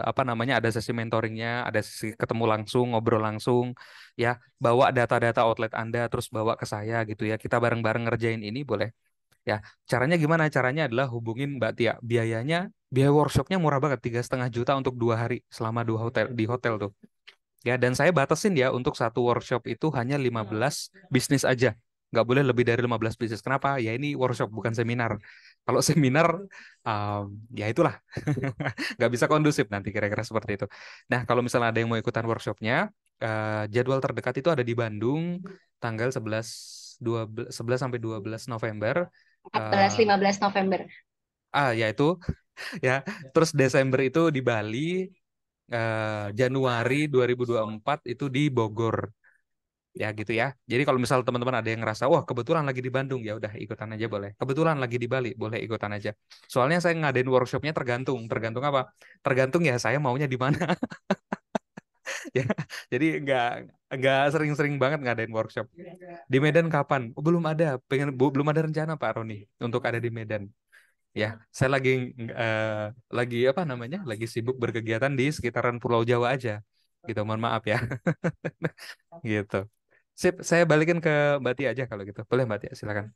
apa namanya, ada sesi mentoringnya, ada sesi ketemu langsung, ngobrol langsung ya, bawa data-data outlet Anda terus bawa ke saya gitu ya, kita bareng-bareng ngerjain ini boleh ya. Caranya gimana? Caranya adalah hubungin Mbak Tia. Biaya workshopnya murah banget, 3,5 juta untuk 2 hari selama 2 hotel di hotel tuh ya. Dan saya batasin ya, untuk satu workshop itu hanya 15 bisnis aja, nggak boleh lebih dari 15 bisnis. Kenapa? Ya, ini workshop bukan seminar. Kalau seminar ya itulah nggak bisa kondusif nanti, kira-kira seperti itu. Nah, kalau misalnya ada yang mau ikutan workshopnya, jadwal terdekat itu ada di Bandung tanggal 11 sampai 12 November. 14-15 November. Yaitu ya. Terus Desember itu di Bali, Januari 2024 itu di Bogor. Ya gitu ya. Jadi kalau misal teman-teman ada yang ngerasa, wah kebetulan lagi di Bandung, ya udah ikutan aja boleh. Kebetulan lagi di Bali, boleh ikutan aja. Soalnya saya ngadain workshopnya tergantung apa? Tergantung ya saya maunya di mana. Ya, jadi nggak sering-sering banget ngadain workshop. Di Medan kapan? Oh, belum ada rencana Pak Roni untuk ada di Medan. Ya, saya lagi apa namanya? Lagi sibuk berkegiatan di sekitaran Pulau Jawa aja. Gitu, mohon maaf ya. Gitu. Sip, saya balikin ke Mbak Tia aja kalau gitu. Boleh Mbak Tia, silakan.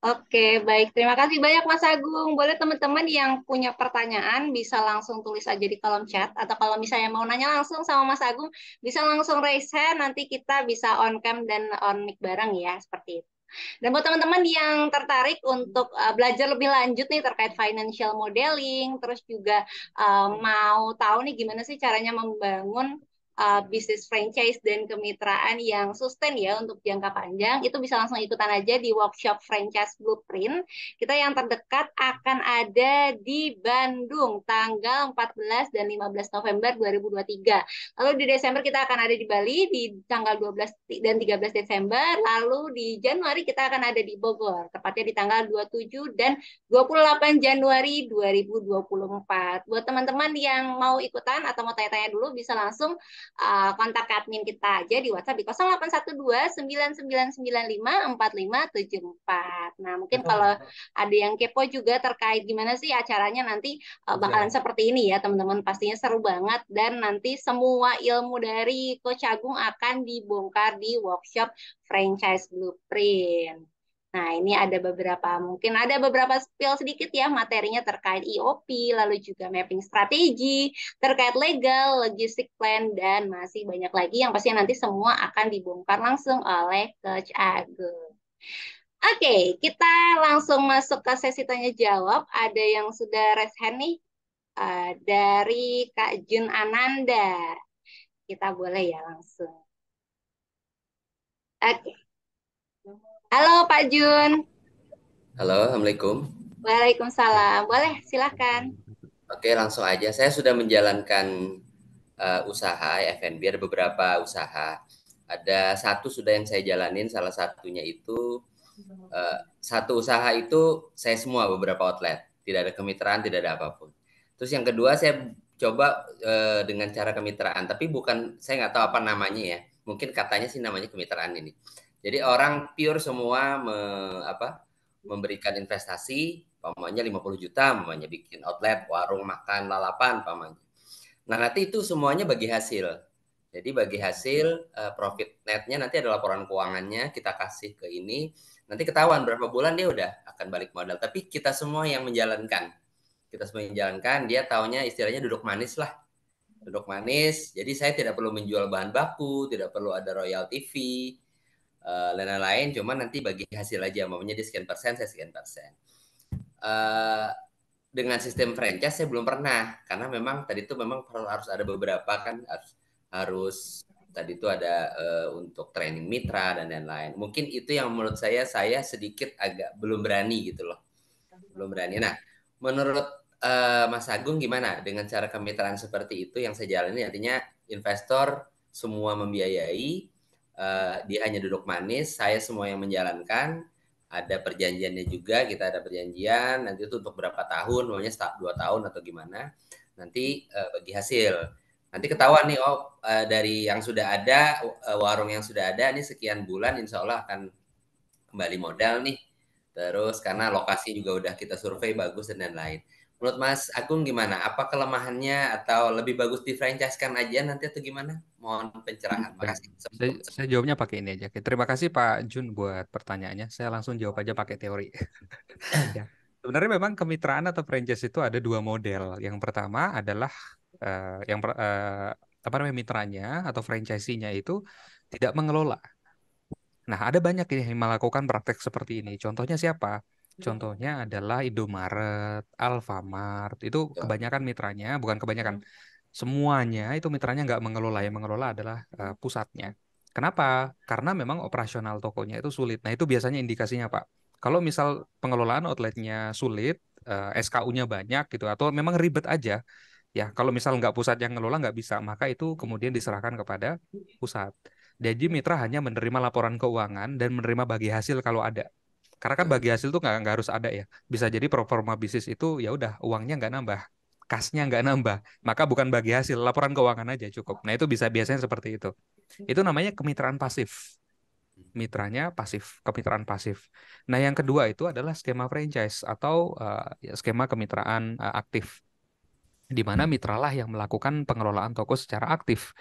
Oke, baik. Terima kasih banyak Mas Agung. Boleh teman-teman yang punya pertanyaan bisa langsung tulis aja di kolom chat. Atau kalau misalnya mau nanya langsung sama Mas Agung, bisa langsung raise hand. Nanti kita bisa on cam dan on mic bareng ya, seperti itu. Dan buat teman-teman yang tertarik untuk belajar lebih lanjut nih terkait financial modeling, terus juga mau tahu nih gimana sih caranya membangun bisnis franchise dan kemitraan yang sustain ya untuk jangka panjang, itu bisa langsung ikutan aja di workshop franchise blueprint. Kita yang terdekat akan ada di Bandung tanggal 14 dan 15 November 2023. Lalu di Desember kita akan ada di Bali di tanggal 12 dan 13 Desember. Lalu di Januari kita akan ada di Bogor, tepatnya di tanggal 27 dan 28 Januari 2024. Buat teman-teman yang mau ikutan atau mau tanya-tanya dulu bisa langsung kontak admin kita aja di WhatsApp di 0812-9995-4574. Nah, mungkin kalau ada yang kepo juga terkait gimana sih acaranya nanti bakalan seperti ini ya, teman-teman. Pastinya seru banget dan nanti semua ilmu dari Coach Agung akan dibongkar di workshop Franchise Blueprint. Nah, ini mungkin ada beberapa spill sedikit ya materinya terkait EOP, lalu juga mapping strategi, terkait legal, logistic plan, dan masih banyak lagi yang pastinya nanti semua akan dibongkar langsung oleh Coach Agung. Oke, kita langsung masuk ke sesi tanya jawab. Ada yang sudah raise hand nih dari Kak Jun Ananda. Kita boleh ya langsung. Oke. Halo Pak Jun. Halo, Assalamualaikum. Waalaikumsalam. Boleh, silakan. Oke, langsung aja. Saya sudah menjalankan usaha F&B, ada beberapa usaha. Ada satu sudah yang saya jalanin, salah satunya itu satu usaha itu saya semua beberapa outlet. Tidak ada kemitraan, tidak ada apapun. Terus yang kedua saya coba dengan cara kemitraan, tapi saya nggak tahu apa namanya ya. Mungkin katanya sih namanya kemitraan ini. Jadi orang pure semua memberikan investasi, pamannya 50 juta, pamannya bikin outlet, warung makan, lalapan, pamannya. Nah, nanti itu semuanya bagi hasil. Jadi bagi hasil, profit netnya nanti ada laporan keuangannya, kita kasih ke ini, nanti ketahuan berapa bulan dia udah akan balik modal. Tapi kita semua yang menjalankan. Dia taunya istilahnya duduk manis lah. Duduk manis, jadi saya tidak perlu menjual bahan baku, tidak perlu ada royalty fee, lain-lain, cuma nanti bagi hasil aja, maunya di sekian persen, saya sekian persen. Dengan sistem franchise saya belum pernah, karena memang tadi itu memang harus ada beberapa kan, harus tadi itu ada untuk training mitra dan lain-lain. Mungkin itu yang menurut saya sedikit agak belum berani gitu loh, belum berani. Nah, menurut Mas Agung gimana dengan cara kemitraan seperti itu yang saya jalani? Artinya investor semua membiayai, dia hanya duduk manis, saya semua yang menjalankan, ada perjanjiannya juga, kita ada perjanjian, nanti itu untuk berapa tahun, maunya 2 tahun atau gimana, nanti bagi hasil. Nanti ketahuan nih, dari yang sudah ada, warung yang sudah ada, ini sekian bulan insya Allah akan kembali modal nih. Terus karena lokasi juga udah kita survei bagus dan lain-lain. Menurut Mas Agung gimana? Apa kelemahannya atau lebih bagus di franchise-kan aja nanti atau gimana? Mohon pencerahan. Makasih. Saya jawabnya pakai ini aja. Terima kasih Pak Jun buat pertanyaannya. Saya langsung jawab aja pakai teori. Ya. Sebenarnya memang kemitraan atau franchise itu ada 2 model. Yang pertama adalah mitranya atau franchisee-nya itu tidak mengelola. Nah, ada banyak yang melakukan praktek seperti ini. Contohnya siapa? Contohnya adalah Indomaret, Alfamart. Itu kebanyakan mitranya, bukan kebanyakan. Semuanya itu mitranya nggak mengelola. Yang mengelola adalah pusatnya. Kenapa? Karena memang operasional tokonya itu sulit. Nah, itu biasanya indikasinya, Pak. Kalau misal pengelolaan outletnya sulit, SKU-nya banyak gitu, atau memang ribet aja, ya kalau misal nggak pusat yang ngelola nggak bisa, maka itu kemudian diserahkan kepada pusat. Jadi mitra hanya menerima laporan keuangan dan menerima bagi hasil kalau ada. Karena kan bagi hasil tuh nggak harus ada ya. Bisa jadi performa bisnis itu ya udah uangnya nggak nambah, kasnya nggak nambah, maka bukan bagi hasil, laporan keuangan aja cukup. Nah itu biasanya seperti itu. Itu namanya kemitraan pasif. Mitranya pasif, kemitraan pasif. Nah yang kedua itu adalah skema franchise atau skema kemitraan aktif, di mana mitralah yang melakukan pengelolaan toko secara aktif.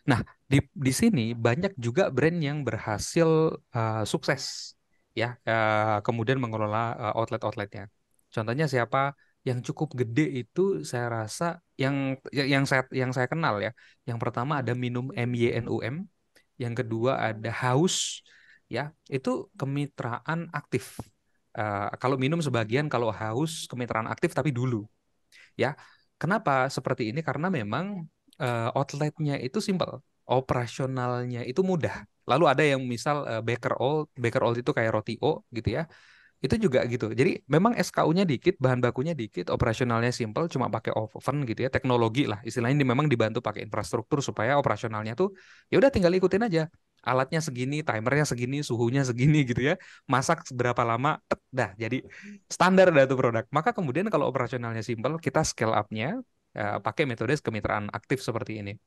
Nah di sini banyak juga brand yang berhasil sukses. Ya, kemudian mengelola outlet-outletnya. Contohnya siapa? Yang cukup gede itu saya rasa yang saya kenal ya. Yang pertama ada Minum MYNUM, yang kedua ada Haus, ya itu kemitraan aktif. Kalau Minum sebagian, kalau Haus kemitraan aktif tapi dulu, ya. Kenapa seperti ini? Karena memang outletnya itu simple, operasionalnya itu mudah. Lalu ada yang misal baker old itu kayak roti O gitu ya. Itu juga gitu. Jadi memang SKU-nya dikit, bahan bakunya dikit, operasionalnya simple, cuma pakai oven gitu ya, teknologi lah. Istilahnya memang dibantu pakai infrastruktur supaya operasionalnya tuh ya udah tinggal ikutin aja. Alatnya segini, timernya segini, suhunya segini gitu ya. Masak seberapa lama, dah jadi standar dah tuh produk. Maka kemudian kalau operasionalnya simple, kita scale up-nya pakai metode kemitraan aktif seperti ini.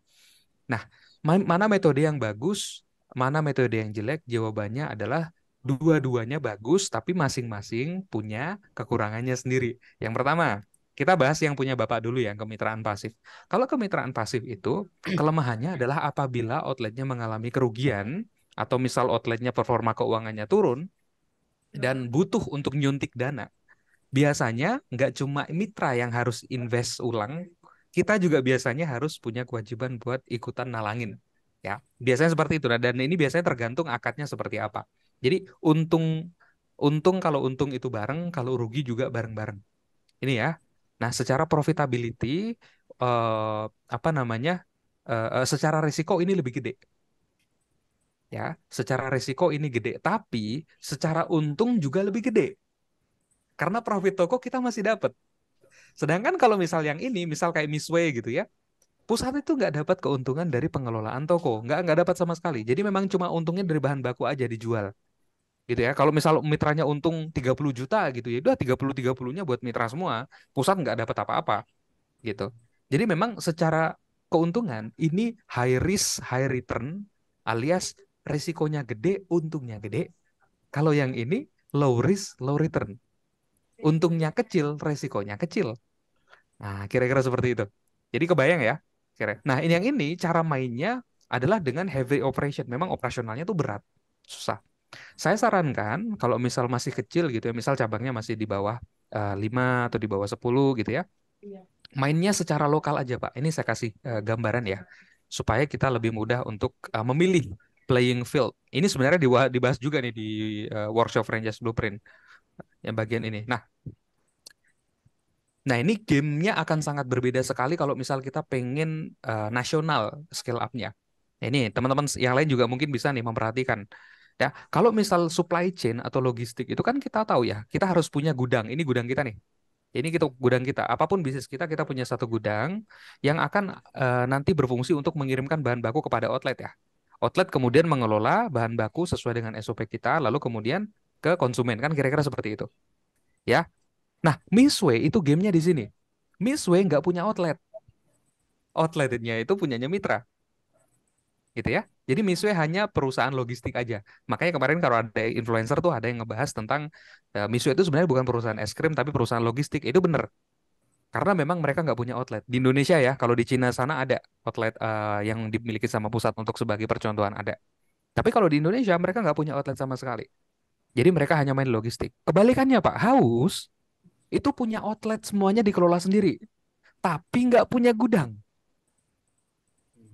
Nah, mana metode yang bagus, mana metode yang jelek? Jawabannya adalah dua-duanya bagus, tapi masing-masing punya kekurangannya sendiri. Yang pertama, kita bahas yang punya Bapak dulu ya, kemitraan pasif. Kalau kemitraan pasif itu, kelemahannya adalah apabila outletnya mengalami kerugian, atau misal outletnya performa keuangannya turun, dan butuh untuk nyuntik dana. Biasanya nggak cuma mitra yang harus invest ulang, kita juga biasanya harus punya kewajiban buat ikutan nalangin. Ya, biasanya seperti itu. Nah, dan ini biasanya tergantung akadnya seperti apa. Jadi untung untung kalau untung itu bareng, kalau rugi juga bareng-bareng. Ini ya. Nah, secara profitability apa namanya? Secara risiko ini lebih gede. Ya, secara risiko ini gede, tapi secara untung juga lebih gede. Karena profit toko kita masih dapat. Sedangkan kalau misal yang ini, misal kayak Misway gitu ya, pusat itu nggak dapat keuntungan dari pengelolaan toko, nggak dapat sama sekali. Jadi memang cuma untungnya dari bahan baku aja dijual, gitu ya. Kalau misal mitranya untung 30 juta gitu ya, udah 30-30-nya buat mitra semua, pusat nggak dapat apa-apa, gitu. Jadi memang secara keuntungan ini high risk, high return, alias risikonya gede, untungnya gede. Kalau yang ini low risk, low return. Untungnya kecil, resikonya kecil. Nah, kira-kira seperti itu. Jadi kebayang ya. Nah, ini yang ini cara mainnya adalah dengan heavy operation. Memang operasionalnya tuh berat, susah. Saya sarankan kalau misal masih kecil gitu ya, misal cabangnya masih di bawah 5 atau di bawah 10 gitu ya. Mainnya secara lokal aja, Pak. Ini saya kasih gambaran ya, supaya kita lebih mudah untuk memilih playing field. Ini sebenarnya dibahas juga nih di workshop Franchise Blueprint yang bagian ini. Nah, ini gamenya akan sangat berbeda sekali kalau misal kita pengen nasional scale up-nya. Nah, ini teman-teman yang lain juga mungkin bisa nih memperhatikan. Ya, kalau misal supply chain atau logistik itu kan kita tahu ya, kita harus punya gudang. Ini gudang kita nih. Ini kita gudang kita. Apapun bisnis kita punya satu gudang yang akan nanti berfungsi untuk mengirimkan bahan baku kepada outlet ya. Outlet kemudian mengelola bahan baku sesuai dengan SOP kita, lalu kemudian ke konsumen kan kira-kira seperti itu. Ya. Nah, Misway itu gamenya di sini. Misway nggak punya outlet. Outletnya itu punyanya mitra. Gitu ya. Jadi Misway hanya perusahaan logistik aja. Makanya kemarin kalau ada influencer tuh ada yang ngebahas tentang Misway itu sebenarnya bukan perusahaan es krim tapi perusahaan logistik. Itu benar. Karena memang mereka nggak punya outlet. Di Indonesia ya, kalau di Cina sana ada outlet yang dimiliki sama pusat untuk sebagai percontohan ada. Tapi kalau di Indonesia mereka nggak punya outlet sama sekali. Jadi mereka hanya main logistik. Kebalikannya Pak, Haus itu punya outlet semuanya dikelola sendiri, tapi nggak punya gudang.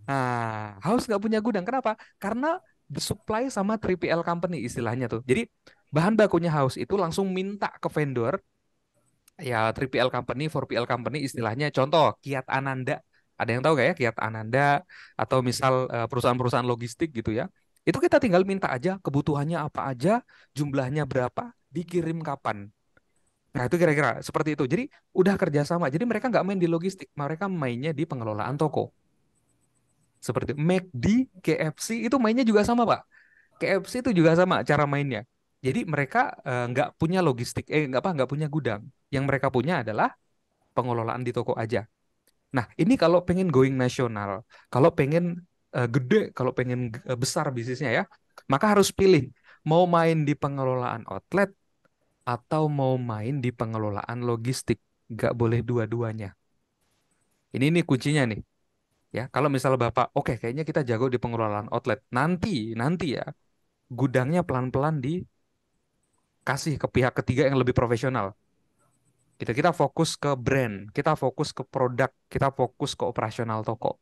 Nah, Haus nggak punya gudang. Kenapa? Karena disuplai sama 3PL company istilahnya tuh. Jadi bahan bakunya Haus itu langsung minta ke vendor, ya 3PL company, 4PL company istilahnya. Contoh, Kiat Ananda. Ada yang tahu gak ya Kiat Ananda? Atau misal perusahaan-perusahaan logistik gitu ya. Itu kita tinggal minta aja kebutuhannya apa aja, jumlahnya berapa, dikirim kapan. Nah, itu kira-kira seperti itu. Jadi udah kerjasama. Jadi mereka nggak main di logistik, mereka mainnya di pengelolaan toko. Seperti McD, KFC itu mainnya juga sama, Pak. KFC itu juga sama cara mainnya. Jadi mereka nggak punya logistik, nggak punya gudang. Yang mereka punya adalah pengelolaan di toko aja. Nah, ini kalau pengen going nasional, kalau pengen gede, kalau pengen besar bisnisnya ya, maka harus pilih mau main di pengelolaan outlet atau mau main di pengelolaan logistik. Nggak boleh dua-duanya. Ini kuncinya nih. Ya, kalau misal Bapak, oke, kayaknya kita jago di pengelolaan outlet. Nanti ya, gudangnya pelan-pelan dikasih ke pihak ketiga yang lebih profesional. Kita fokus ke brand, kita fokus ke produk, kita fokus ke operasional toko.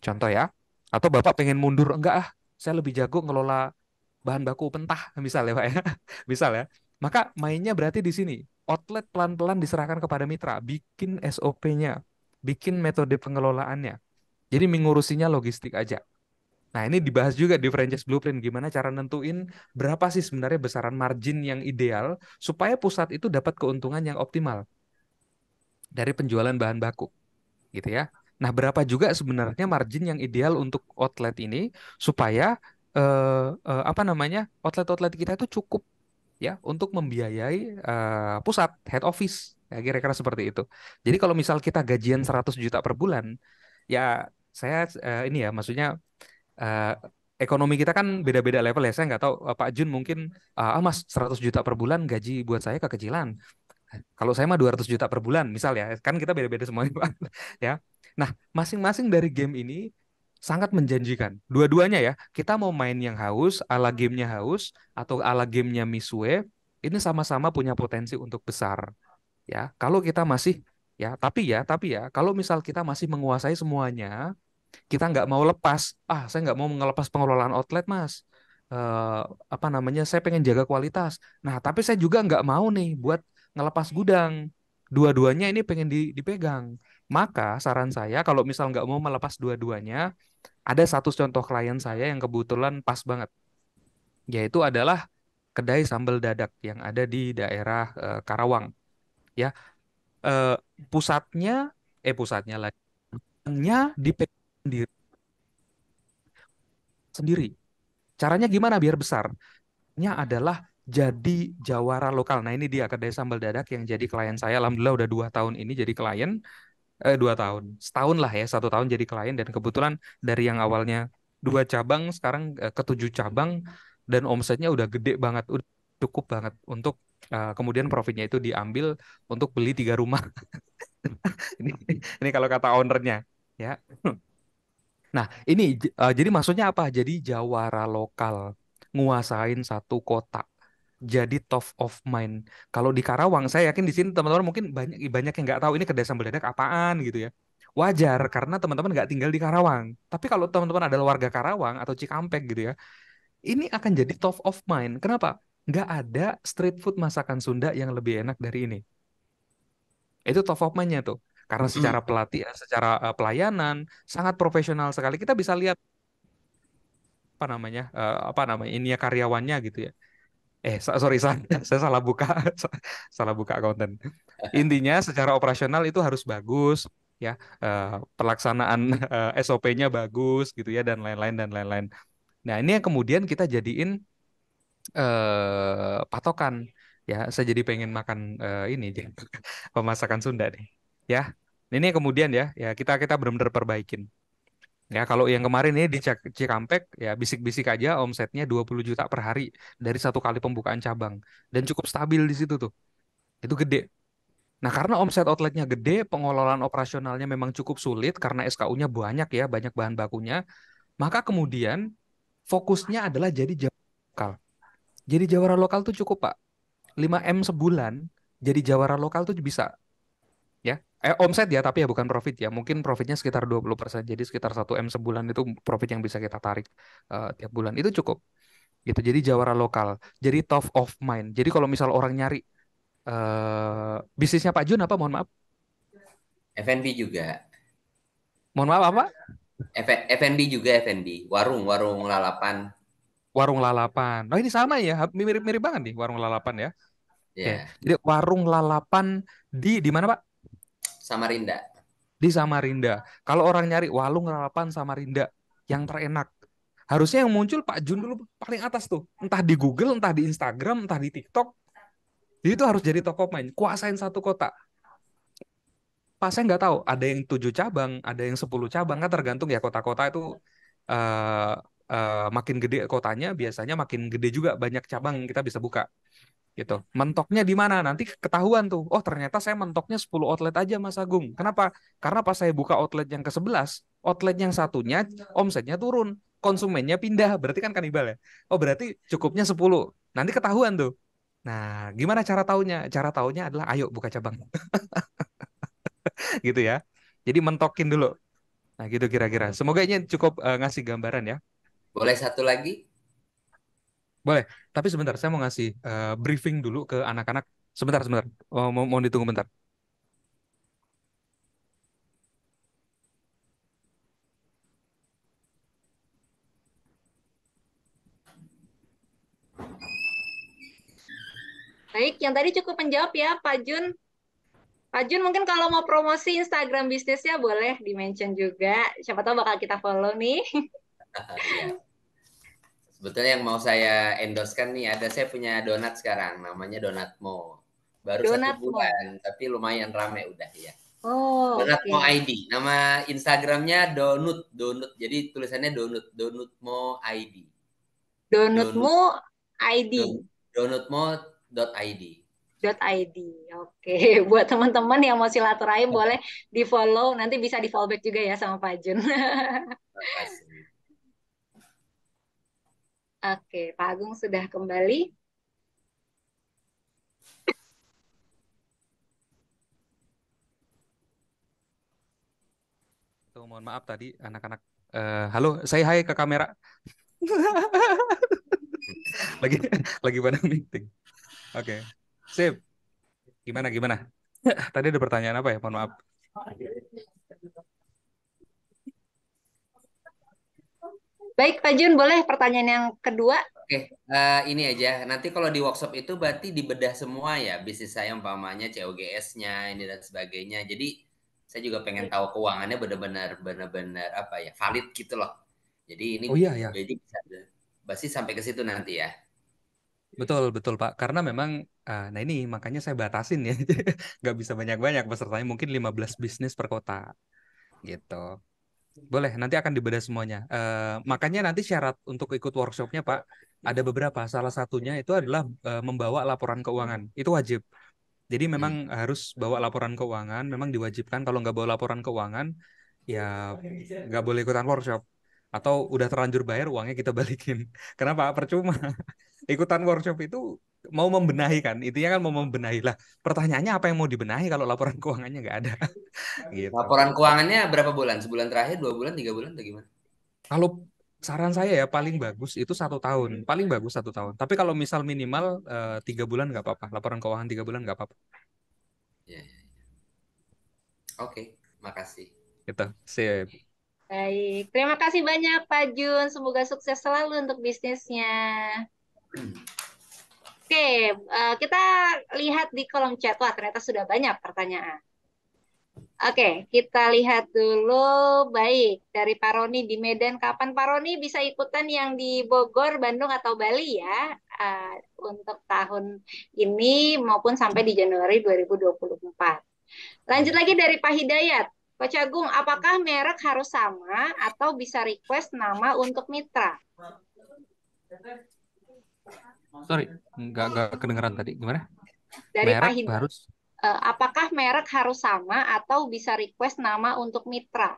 Contoh ya. Atau Bapak pengen mundur, enggak ah, saya lebih jago ngelola bahan baku pentah, misalnya Pak ya. Misal ya. Maka mainnya berarti di sini. Outlet pelan-pelan diserahkan kepada mitra, bikin SOP-nya, bikin metode pengelolaannya. Jadi mengurusinya logistik aja. Nah, ini dibahas juga di franchise blueprint gimana cara nentuin berapa sih sebenarnya besaran margin yang ideal supaya pusat itu dapat keuntungan yang optimal dari penjualan bahan baku, gitu ya. Nah, berapa juga sebenarnya margin yang ideal untuk outlet ini supaya apa namanya outlet-outlet kita itu cukup ya untuk membiayai pusat head office ya kira-kira seperti itu. Jadi kalau misal kita gajian 100 juta per bulan, ya ini ya, maksudnya eh, ekonomi kita kan beda-beda level ya. Saya nggak tahu Pak Jun mungkin Mas 100 juta per bulan gaji buat saya kekecilan. Kalau saya mah 200 juta per bulan misal ya. Kan kita beda-beda semuanya Pak. Ya. Nah, masing-masing dari game ini sangat menjanjikan. Dua-duanya ya. Kita mau main yang haus, ala gamenya haus atau ala gamenya Misue, ini sama-sama punya potensi untuk besar. Ya, kalau kita masih tapi ya, kalau misal kita masih menguasai semuanya, kita nggak mau lepas. Saya nggak mau ngelepas pengelolaan outlet, Mas. Apa namanya? Saya pengen jaga kualitas. Nah, tapi saya juga nggak mau nih buat ngelepas gudang. Dua-duanya ini pengen dipegang. Maka saran saya kalau misal nggak mau melepas dua-duanya, ada satu contoh klien saya yang kebetulan pas banget, yaitu adalah kedai sambal dadak yang ada di daerah Karawang. Ya, eh, pusatnya, pusatnya lagi, dipegang sendiri. Caranya gimana biar besar? Nya adalah jadi jawara lokal. Nah ini dia kedai sambal dadak yang jadi klien saya. Alhamdulillah udah 2 tahun ini jadi klien. 2 tahun, setahun lah ya, 1 tahun jadi klien dan kebetulan dari yang awalnya 2 cabang sekarang ke 7 cabang dan omsetnya udah gede banget, udah cukup banget untuk kemudian profitnya itu diambil untuk beli 3 rumah. Ini ini kalau kata ownernya ya. Nah, ini jadi maksudnya apa? Jadi jawara lokal nguasain satu kota. Jadi top of mind. Kalau di Karawang, saya yakin di sini teman-teman mungkin banyak banyak yang nggak tahu ini kedai sambal dadak apaan gitu ya. Wajar karena teman-teman nggak tinggal di Karawang. Tapi kalau teman-teman adalah warga Karawang atau Cikampek gitu ya, ini akan jadi top of mind. Kenapa? Nggak ada street food masakan Sunda yang lebih enak dari ini. Itu top of mind-nya tuh. Karena secara secara pelayanan sangat profesional sekali. Kita bisa lihat apa namanya ini ya karyawannya gitu ya. Sorry, saya salah buka, salah buka konten. Intinya secara operasional itu harus bagus, ya, pelaksanaan SOP-nya bagus gitu ya dan lain-lain dan lain-lain. Nah ini yang kemudian kita jadiin patokan, ya. Saya jadi pengen makan ini pemasakan Sunda nih, ya. Ini yang kemudian ya kita kita benar-benar perbaikin. Ya, kalau yang kemarin ini di Cikampek, ya bisik-bisik aja omsetnya 20 juta per hari dari satu kali pembukaan cabang. Dan cukup stabil di situ tuh. Itu gede. Nah, karena omset outletnya gede, pengelolaan operasionalnya memang cukup sulit karena SKU-nya banyak ya, banyak bahan bakunya. Maka kemudian fokusnya adalah jadi jawara lokal. Jadi jawara lokal tuh cukup, Pak. 5M sebulan, jadi jawara lokal tuh bisa. Ya, omset ya, tapi ya bukan profit ya. Mungkin profitnya sekitar 20%. Jadi sekitar 1M sebulan itu profit yang bisa kita tarik tiap bulan. Itu cukup. Gitu. Jadi jawara lokal. Jadi top of mind. Jadi kalau misal orang nyari bisnisnya Pak Jun apa? Mohon maaf. F&B juga. Mohon maaf apa? F&B juga, F&B. Warung lalapan. Warung lalapan. Oh ini sama ya, mirip-mirip banget nih warung lalapan ya. Oke. Ya, Jadi warung lalapan di mana Pak? Samarinda. Di Samarinda. Kalau orang nyari warung lalapan Samarinda yang terenak, harusnya yang muncul Pak Jun dulu paling atas tuh. Entah di Google, entah di Instagram, entah di TikTok. Jadi itu harus jadi top of mind. Kuasain satu kota. Pas saya nggak tahu, ada yang 7 cabang, ada yang 10 cabang, kan tergantung ya kota-kota itu eh makin gede kotanya, biasanya makin gede juga banyak cabang yang kita bisa buka. Gitu. Mentoknya di mana? Nanti ketahuan tuh. Oh, ternyata saya mentoknya 10 outlet aja Mas Agung. Kenapa? Karena pas saya buka outlet yang ke-11, outlet yang satunya omsetnya turun, konsumennya pindah, berarti kan kanibal ya. Oh, berarti cukupnya 10. Nanti ketahuan tuh. Nah, gimana cara taunya? Cara taunya adalah ayo buka cabang. Gitu ya. Jadi mentokin dulu. Nah, gitu kira-kira. Semoga ini cukup ngasih gambaran ya. Boleh satu lagi? Boleh. Tapi sebentar, saya mau ngasih briefing dulu ke anak-anak. Sebentar. Mau ditunggu bentar. Baik, yang tadi cukup menjawab ya Pak Jun. Pak Jun mungkin kalau mau promosi Instagram bisnisnya boleh di-mention juga. Siapa tahu bakal kita follow nih. Iya. Sebetulnya yang mau saya endorsekan nih, saya punya donat sekarang, namanya Donat Mo. Baru Donat 1 bulan, tapi lumayan rame udah ya. Oh, Donut Mo oke. ID. Nama Instagramnya Donut. Jadi tulisannya Donut Mo ID. Donut Donutmu ID. Donutmo.id. .id. Oke, buat teman-teman yang mau silaturahim boleh di-follow, nanti bisa di-follow back juga ya sama Pak Jun. Terima kasih. Oke, Pak Agung sudah kembali. Tuh, mohon maaf tadi anak-anak. Halo, saya hai ke kamera. lagi lagi pada meeting. Oke, sip. Gimana? Tadi ada pertanyaan apa ya? Mohon maaf. Baik, Pak Jun, boleh pertanyaan yang kedua? Oke, ini aja. Nanti kalau di workshop itu berarti dibedah semua ya bisnis saya umpamanya COGS-nya ini dan sebagainya. Jadi saya juga pengen tahu keuangannya benar-benar apa ya valid gitu loh. Jadi ini Oh iya ya, jadi bisa pasti sampai ke situ nanti ya. betul Pak. Karena memang, nah ini makanya saya batasin ya, nggak bisa banyak-banyak pesertanya, mungkin 15 bisnis per kota, gitu. Boleh, nanti akan dibedah semuanya. Makanya nanti syarat untuk ikut workshopnya Pak, ada beberapa. Salah satunya itu adalah membawa laporan keuangan. Itu wajib. Jadi memang harus bawa laporan keuangan, memang diwajibkan. Kalau nggak bawa laporan keuangan, ya nggak boleh ikutan workshop. Atau udah terlanjur bayar, uangnya kita balikin. Kenapa? Percuma. Ikutan workshop itu mau membenahi kan. Intinya kan mau membenahi lah. Pertanyaannya apa yang mau dibenahi kalau laporan keuangannya nggak ada? Gitu. Laporan keuangannya berapa bulan? Sebulan terakhir, 2 bulan, 3 bulan, atau gimana? Kalau saran saya ya paling bagus itu 1 tahun, paling bagus 1 tahun. Tapi kalau misal minimal 3 bulan nggak apa-apa. Laporan keuangan 3 bulan nggak apa-apa. Ya. Oke, makasih. Gitu. Sip. Baik, terima kasih banyak Pak Jun. Semoga sukses selalu untuk bisnisnya. Oke, kita lihat di kolom chat. Wah, ternyata sudah banyak pertanyaan. Oke, kita lihat dulu. Baik, dari Pak Roni di Medan. Kapan Pak Roni bisa ikutan yang di Bogor, Bandung, atau Bali ya? Untuk tahun ini maupun sampai di Januari 2024. Lanjut lagi dari Pak Hidayat. Coach Agung, apakah merek harus sama atau bisa request nama untuk mitra? Sorry, nggak kedengeran tadi. Gimana? Dari Pak Merek Hidayat. harus Apakah merek harus sama atau bisa request nama untuk mitra?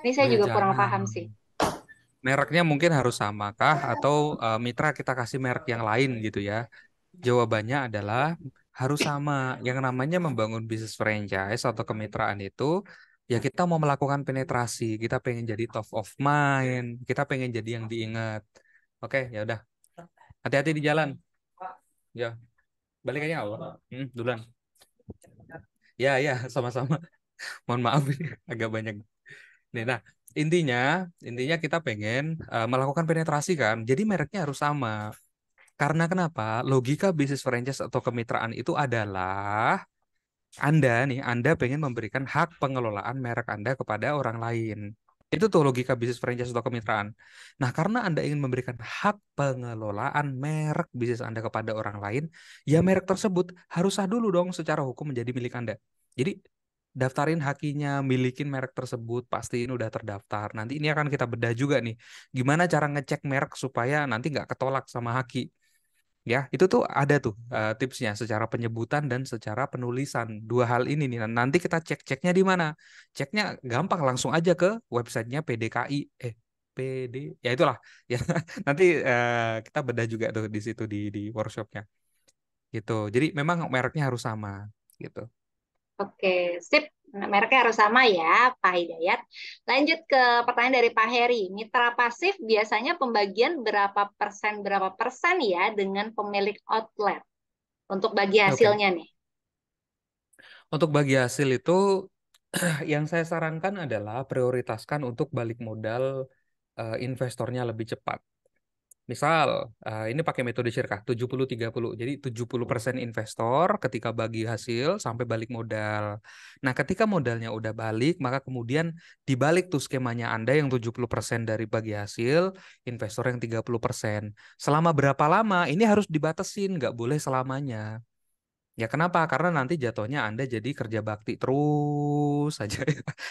Ini saya juga kurang paham sih. mereknya mungkin harus sama kah atau mitra kita kasih merek yang lain gitu ya? Jawabannya adalah harus sama. Yang namanya membangun bisnis franchise atau kemitraan itu ya kita mau melakukan penetrasi, kita pengen jadi top of mind, kita pengen jadi yang diingat. Oke, ya udah. Hati-hati di jalan. Ya, balik aja Allah. Duluan. Ya, sama-sama. Mohon maaf ini agak banyak. Nih, nah, intinya kita pengen melakukan penetrasi kan. Jadi mereknya harus sama. Karena kenapa? Logika bisnis franchise atau kemitraan itu adalah Anda pengen memberikan hak pengelolaan merek Anda kepada orang lain. Itu tuh logika bisnis franchise atau kemitraan. Nah, karena Anda ingin memberikan hak pengelolaan merek bisnis Anda kepada orang lain, ya merek tersebut harus sah dulu dong secara hukum menjadi milik Anda. Jadi, daftarin hakinya, milikin merek tersebut, pastiin udah terdaftar. Nanti ini akan kita bedah juga nih. Gimana cara ngecek merek supaya nanti nggak ketolak sama haki. Ya, itu tuh ada tuh tipsnya secara penyebutan dan secara penulisan. Dua hal ini nih. Nanti kita ceknya di mana? Ceknya gampang, langsung aja ke websitenya PDKI. PD, ya itulah. Ya, nanti kita bedah juga tuh di situ di workshopnya. Gitu. Jadi memang mereknya harus sama. Gitu. Oke, sip. Mereknya harus sama ya, Pak Hidayat. Lanjut ke pertanyaan dari Pak Heri. Mitra pasif biasanya pembagian berapa persen ya dengan pemilik outlet untuk bagi hasilnya nih? Untuk bagi hasil itu yang saya sarankan adalah prioritaskan untuk balik modal investornya lebih cepat. Misal, ini pakai metode Syirkah 70-30. Jadi 70% investor ketika bagi hasil sampai balik modal. Nah, ketika modalnya udah balik, maka kemudian dibalik tuh skemanya Anda yang 70% dari bagi hasil, investor yang 30%. Selama berapa lama? Ini harus dibatasin, nggak boleh selamanya. Ya kenapa? Karena nanti jatuhnya Anda jadi kerja bakti terus saja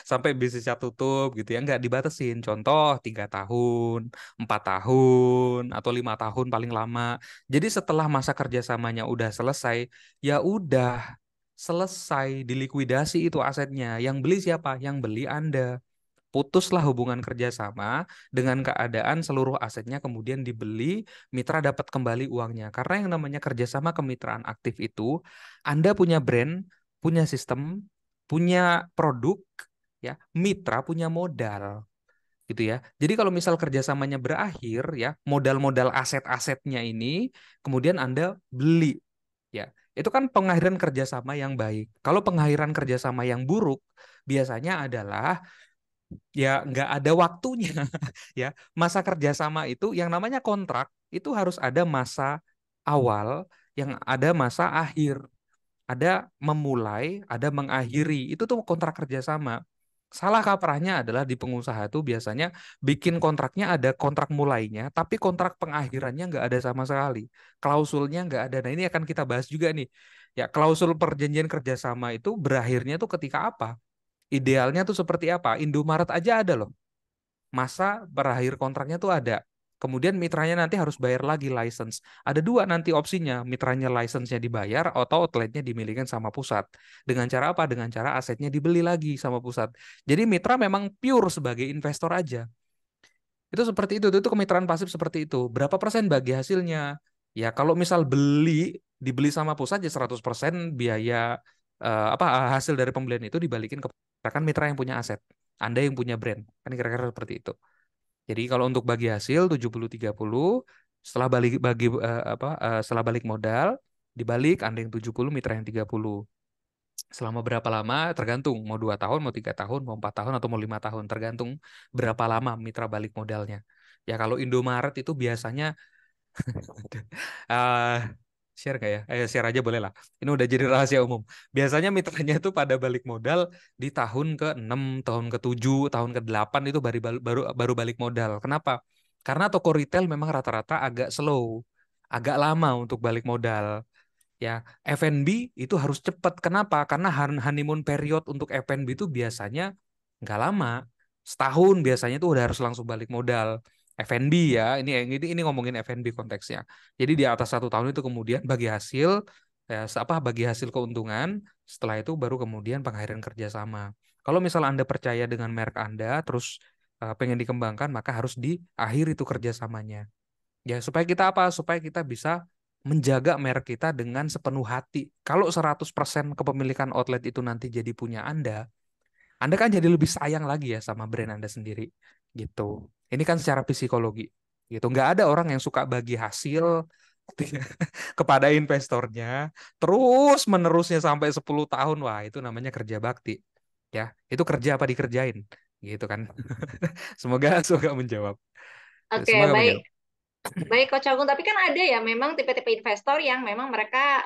sampai bisnisnya tutup gitu ya. Nggak dibatasin. Contoh 3 tahun, 4 tahun, atau 5 tahun paling lama. Jadi setelah masa kerjasamanya udah selesai, ya udah selesai dilikuidasi itu asetnya. Yang beli siapa? Yang beli Anda. Putuslah hubungan kerjasama dengan keadaan seluruh asetnya kemudian dibeli, mitra dapat kembali uangnya. Karena yang namanya kerjasama kemitraan aktif itu, Anda punya brand, punya sistem, punya produk, ya, mitra punya modal, gitu ya. Jadi kalau misal kerjasamanya berakhir, ya, modal-modal aset-asetnya ini kemudian Anda beli, ya. Itu kan pengakhiran kerjasama yang baik. Kalau pengakhiran kerjasama yang buruk, biasanya adalah ya nggak ada waktunya ya. Masa kerjasama itu yang namanya kontrak itu harus ada masa awal, yang ada masa akhir, ada memulai, ada mengakhiri. Itu tuh kontrak kerjasama. Salah kaprahnya adalah di pengusaha itu biasanya bikin kontraknya ada kontrak mulainya, tapi kontrak pengakhirannya nggak ada sama sekali. Klausulnya nggak ada. Nah, ini akan kita bahas juga nih. Ya, klausul perjanjian kerjasama itu berakhirnya tuh ketika apa? Idealnya tuh seperti apa? Indomaret aja ada loh. Masa berakhir kontraknya tuh ada. Kemudian mitranya nanti harus bayar lagi license. Ada dua nanti opsinya. Mitranya license-nya dibayar atau outletnya dimiliki sama pusat. Dengan cara apa? Dengan cara asetnya dibeli lagi sama pusat. Jadi mitra memang pure sebagai investor aja. Itu seperti itu kemitraan pasif seperti itu. Berapa persen bagi hasilnya? Ya kalau misal dibeli sama pusat ya 100% biaya apa hasil dari pembelian itu dibalikin ke kan mitra yang punya aset. Anda yang punya brand. Kan kira-kira seperti itu. Jadi kalau untuk bagi hasil 70-30 setelah setelah balik modal dibalik Anda yang 70, mitra yang 30. Selama berapa lama tergantung mau 2 tahun, mau 3 tahun, mau 4 tahun, atau mau 5 tahun, tergantung berapa lama mitra balik modalnya. Ya kalau Indomaret itu biasanya eh share nggak ya? Share aja boleh lah. Ini udah jadi rahasia umum. Biasanya mitranya itu pada balik modal di tahun ke-6, tahun ke-7, tahun ke-8 itu baru balik modal. Kenapa? Karena toko retail memang rata-rata agak slow, agak lama untuk balik modal. Ya, F&B itu harus cepat. Kenapa? Karena honeymoon period untuk F&B itu biasanya nggak lama. Setahun biasanya tuh udah harus langsung balik modal. F&B ya, ini ngomongin F&B konteksnya. Jadi di atas 1 tahun itu kemudian bagi hasil, ya, bagi hasil keuntungan. Setelah itu baru kemudian pengakhiran kerjasama. Kalau misalnya Anda percaya dengan merek Anda, terus pengen dikembangkan, maka harus diakhiri itu kerjasamanya. Ya, supaya kita apa? Supaya kita bisa menjaga merek kita dengan sepenuh hati. Kalau 100% kepemilikan outlet itu nanti jadi punya Anda kan jadi lebih sayang lagi ya sama brand Anda sendiri. Gitu. Ini kan secara psikologi. Gitu. Nggak ada orang yang suka bagi hasil kepada investornya terus menerusnya sampai 10 tahun. Wah, itu namanya kerja bakti. Ya, itu kerja apa dikerjain? Gitu kan. Semoga menjawab. Oke, Semoga baik. menjawab. Baik, Coach Agung. Tapi kan ada ya memang tipe-tipe investor yang memang mereka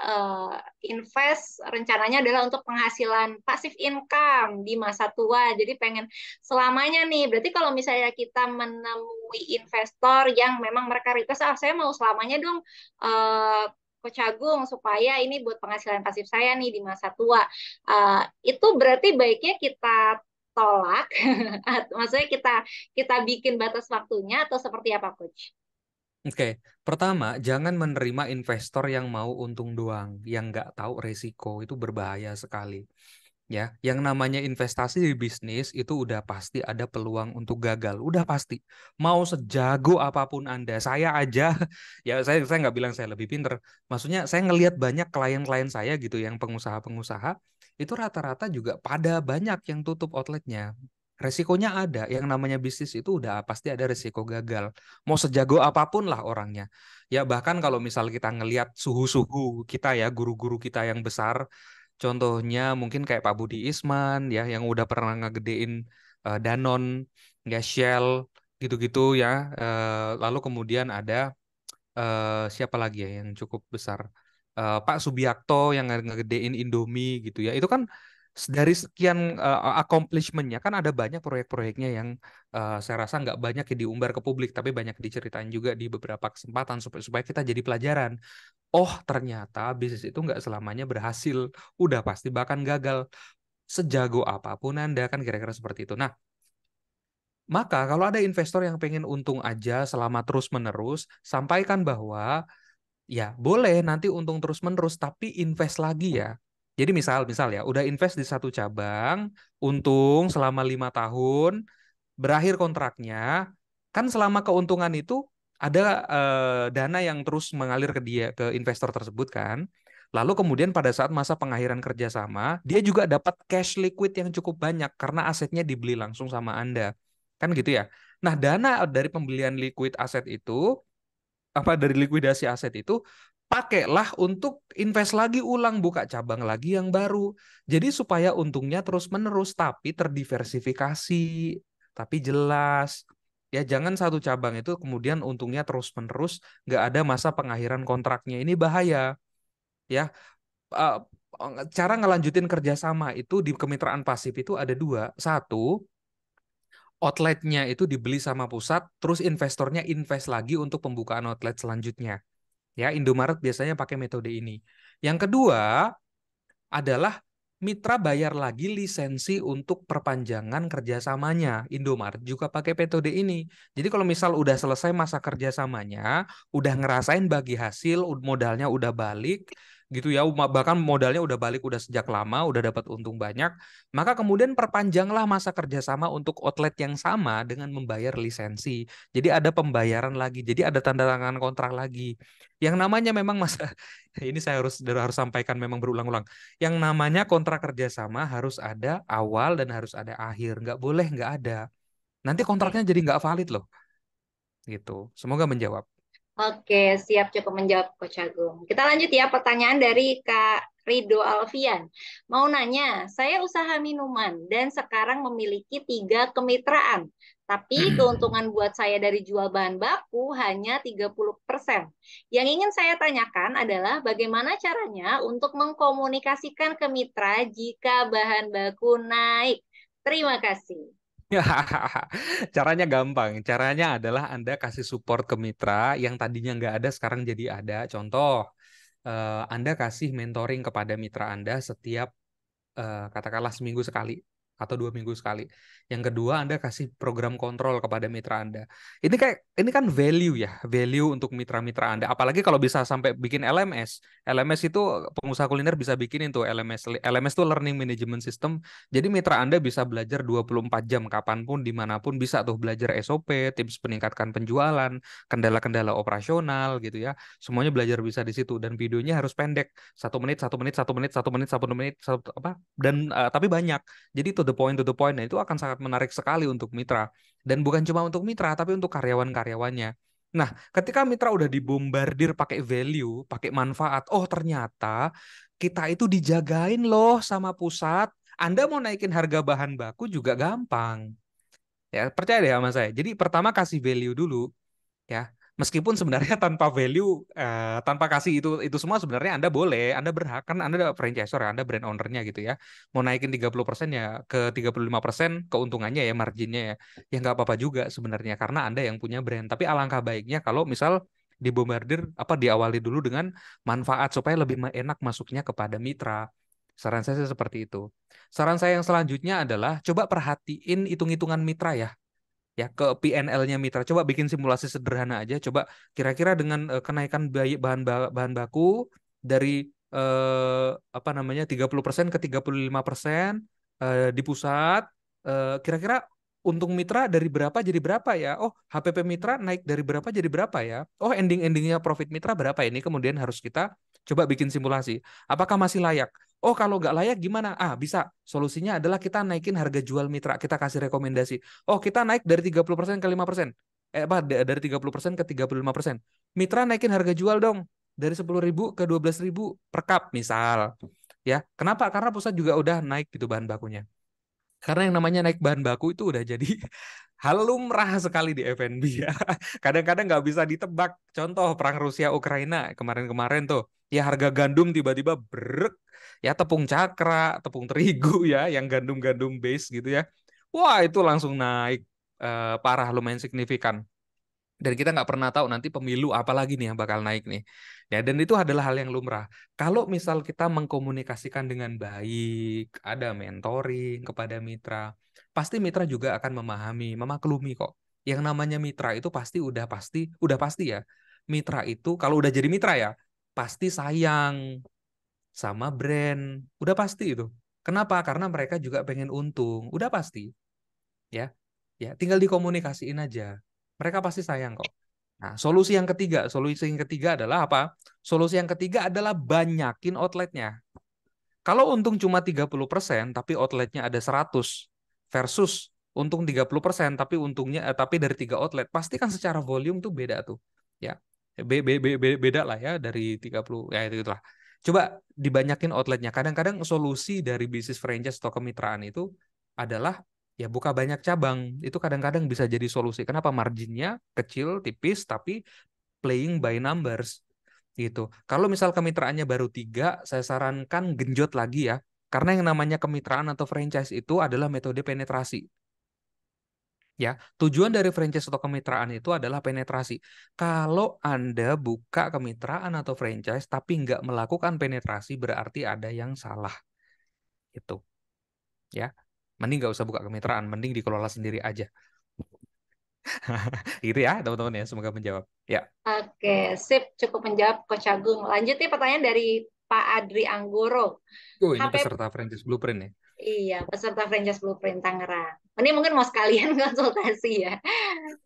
invest rencananya adalah untuk penghasilan pasif income di masa tua. Jadi pengen selamanya nih. Berarti kalau misalnya kita menemui investor yang memang mereka request, saya mau selamanya dong, Coach Agung, supaya ini buat penghasilan pasif saya nih di masa tua. Itu berarti baiknya kita tolak, maksudnya kita bikin batas waktunya atau seperti apa, Coach? Oke, pertama, jangan menerima investor yang mau untung doang, yang nggak tahu resiko, itu berbahaya sekali. Ya, yang namanya investasi di bisnis itu udah pasti ada peluang untuk gagal, udah pasti. Mau sejago apapun Anda, saya aja, ya saya nggak bilang saya lebih pinter. Maksudnya saya ngelihat banyak klien-klien saya gitu, yang pengusaha-pengusaha, itu rata-rata juga pada banyak yang tutup outletnya. Resikonya ada, yang namanya bisnis itu udah pasti ada resiko gagal. Mau sejago apapun lah orangnya. Ya bahkan kalau misal kita ngelihat suhu-suhu kita ya, guru-guru kita yang besar, contohnya mungkin kayak Pak Budi Isman ya, yang udah pernah ngegedein Danone, ya Shell, gitu-gitu ya. Lalu kemudian ada siapa lagi ya yang cukup besar? Pak Subiakto yang ngegedein Indomie gitu ya. Itu kan dari sekian accomplishment-nya kan ada banyak proyek-proyeknya yang saya rasa nggak banyak yang diumbar ke publik, tapi banyak diceritain juga di beberapa kesempatan supaya kita jadi pelajaran. oh ternyata bisnis itu nggak selamanya berhasil, udah pasti bahkan gagal. Sejago apapun Anda, kan kira-kira seperti itu. Nah, maka kalau ada investor yang pengen untung aja selama terus-menerus, sampaikan bahwa ya boleh nanti untung terus-menerus, tapi invest lagi ya. Jadi misal ya, udah invest di satu cabang, untung selama 5 tahun, berakhir kontraknya, kan selama keuntungan itu ada dana yang terus mengalir ke dia, ke investor tersebut kan. Lalu kemudian pada saat masa pengakhiran kerjasama, dia juga dapat cash liquid yang cukup banyak karena asetnya dibeli langsung sama Anda. Kan gitu ya. Nah, dana dari pembelian liquid aset itu, dari likuidasi aset itu, pakailah untuk invest lagi ulang, buka cabang lagi yang baru. Jadi supaya untungnya terus-menerus, tapi terdiversifikasi, tapi jelas. Ya, jangan satu cabang itu kemudian untungnya terus-menerus, nggak ada masa pengakhiran kontraknya. Ini bahaya. Ya, Eh, cara ngelanjutin kerjasama itu di kemitraan pasif itu ada dua. Satu, outletnya itu dibeli sama pusat, terus investornya invest lagi untuk pembukaan outlet selanjutnya. Ya, Indomaret biasanya pakai metode ini. Yang kedua adalah mitra bayar lagi lisensi untuk perpanjangan kerjasamanya. Indomaret juga pakai metode ini. Jadi kalau misal udah selesai masa kerjasamanya, udah ngerasain bagi hasil, modalnya udah balik, gitu ya, bahkan modalnya udah balik udah sejak lama, udah dapat untung banyak, maka kemudian perpanjanglah masa kerjasama untuk outlet yang sama dengan membayar lisensi. Jadi ada pembayaran lagi, jadi ada tanda tangan kontrak lagi. Yang namanya memang masa ini saya harus sampaikan memang berulang-ulang. Yang namanya kontrak kerjasama harus ada awal dan harus ada akhir. Nggak boleh nggak ada. Nanti kontraknya jadi nggak valid loh. Gitu. Semoga menjawab. Oke, siap, cukup menjawab Coach Agung. Kita lanjut ya, pertanyaan dari Kak Rido Alfian. Mau nanya, saya usaha minuman dan sekarang memiliki 3 kemitraan. Tapi keuntungan buat saya dari jual bahan baku hanya 30%. Yang ingin saya tanyakan adalah bagaimana caranya untuk mengkomunikasikan ke mitra jika bahan baku naik. Terima kasih. Caranya gampang. Caranya adalah Anda kasih support ke mitra yang tadinya nggak ada, sekarang jadi ada. Contoh, Anda kasih mentoring kepada mitra Anda setiap katakanlah seminggu sekali atau 2 minggu sekali. Yang kedua, Anda kasih program kontrol kepada mitra Anda. Ini kan value ya, value untuk mitra-mitra Anda. Apalagi kalau bisa sampai bikin LMS. LMS itu pengusaha kuliner bisa bikin itu LMS. LMS itu Learning Management System. Jadi mitra Anda bisa belajar 24 jam kapanpun, dimanapun bisa tuh belajar SOP, tips peningkatkan penjualan, kendala-kendala operasional gitu ya. Semuanya belajar bisa di situ dan videonya harus pendek, 1 menit, 1 menit, 1 menit, 1 menit, 1 menit, dan tapi banyak. Jadi to the point. Nah, itu akan sangat menarik sekali untuk mitra. Dan bukan cuma untuk mitra, tapi untuk karyawan-karyawannya. Nah, ketika mitra udah dibombardir pakai value, pakai manfaat, oh ternyata kita itu dijagain loh sama pusat. Anda mau naikin harga bahan baku juga gampang. Ya, percaya deh sama saya. Jadi pertama kasih value dulu. Ya, meskipun sebenarnya tanpa value, tanpa kasih itu semua sebenarnya Anda boleh, Anda berhak, kan Anda franchisor ya, Anda brand ownernya gitu ya. Mau naikin 30% ya ke 35% keuntungannya ya, marginnya ya. Ya nggak apa-apa juga sebenarnya karena Anda yang punya brand. Tapi alangkah baiknya kalau misal dibombardir diawali dulu dengan manfaat supaya lebih enak masuknya kepada mitra. Saran saya seperti itu. Saran saya yang selanjutnya adalah coba perhatiin hitung-hitungan mitra ya ke PNL-nya mitra. Coba bikin simulasi sederhana aja. Coba kira-kira dengan kenaikan bahan baku dari 30% ke 35% di pusat, kira-kira untung mitra dari berapa jadi berapa ya? Oh, HPP mitra naik dari berapa jadi berapa ya? Oh, endingnya profit mitra berapa ini? Kemudian harus kita coba bikin simulasi. Apakah masih layak? Oh, kalau nggak layak gimana? Bisa. Solusinya adalah kita naikin harga jual mitra. Kita kasih rekomendasi. Oh, kita naik dari 30% ke 5%. Dari 30% ke 35%. Mitra naikin harga jual dong. Dari 10.000 ke 12.000 per cup misal. Ya, kenapa? Karena pusat juga udah naik gitu bahan bakunya. Karena yang namanya naik bahan baku itu udah jadi hal lumrah sekali di F&B ya. Kadang-kadang nggak bisa ditebak. Contoh perang Rusia-Ukraina kemarin-kemarin tuh. Ya harga gandum tiba-tiba brek. Ya tepung cakra, tepung terigu ya, yang gandum-gandum base gitu ya. Wah itu langsung naik parah, lumayan signifikan. Dan kita nggak pernah tahu nanti pemilu apa lagi nih yang bakal naik nih. Ya, dan itu adalah hal yang lumrah. Kalau misal kita mengkomunikasikan dengan baik, ada mentoring kepada mitra, pasti mitra juga akan memahami, memaklumi kok. Yang namanya mitra itu udah pasti ya. Mitra itu kalau udah jadi mitra ya, pasti sayang sama brand. Udah pasti itu. Kenapa? Karena mereka juga pengen untung. Udah pasti. Ya. Ya, tinggal dikomunikasiin aja. Mereka pasti sayang kok. Nah, solusi yang ketiga adalah apa? Solusi yang ketiga adalah banyakin outletnya. Kalau untung cuma 30%, tapi outletnya ada 100 versus untung 30%, tapi dari 3 outlet, pasti kan secara volume tuh beda tuh. Ya. Beda lah ya dari 30, ya itu itulah. Coba dibanyakin outletnya. Kadang-kadang solusi dari bisnis franchise atau kemitraan itu adalah ya buka banyak cabang. Itu kadang-kadang bisa jadi solusi. Kenapa? Marginnya kecil, tipis, tapi playing by numbers gitu. Kalau misal kemitraannya baru 3, saya sarankan genjot lagi ya. Karena yang namanya kemitraan atau franchise itu adalah metode penetrasi. Ya, tujuan dari franchise atau kemitraan itu adalah penetrasi. Kalau Anda buka kemitraan atau franchise tapi nggak melakukan penetrasi, berarti ada yang salah. Gitu. Ya, mending nggak usah buka kemitraan, mending dikelola sendiri aja. Gitu ya, teman-teman ya, semoga menjawab. Ya. Oke, sip, cukup menjawab Coach Agung. Lanjut nih pertanyaan dari Pak Adri Anggoro. Oh, ini HP peserta franchise blueprint ya. Iya, peserta franchise Blueprint Tangerang. Ini mungkin mau sekalian konsultasi ya.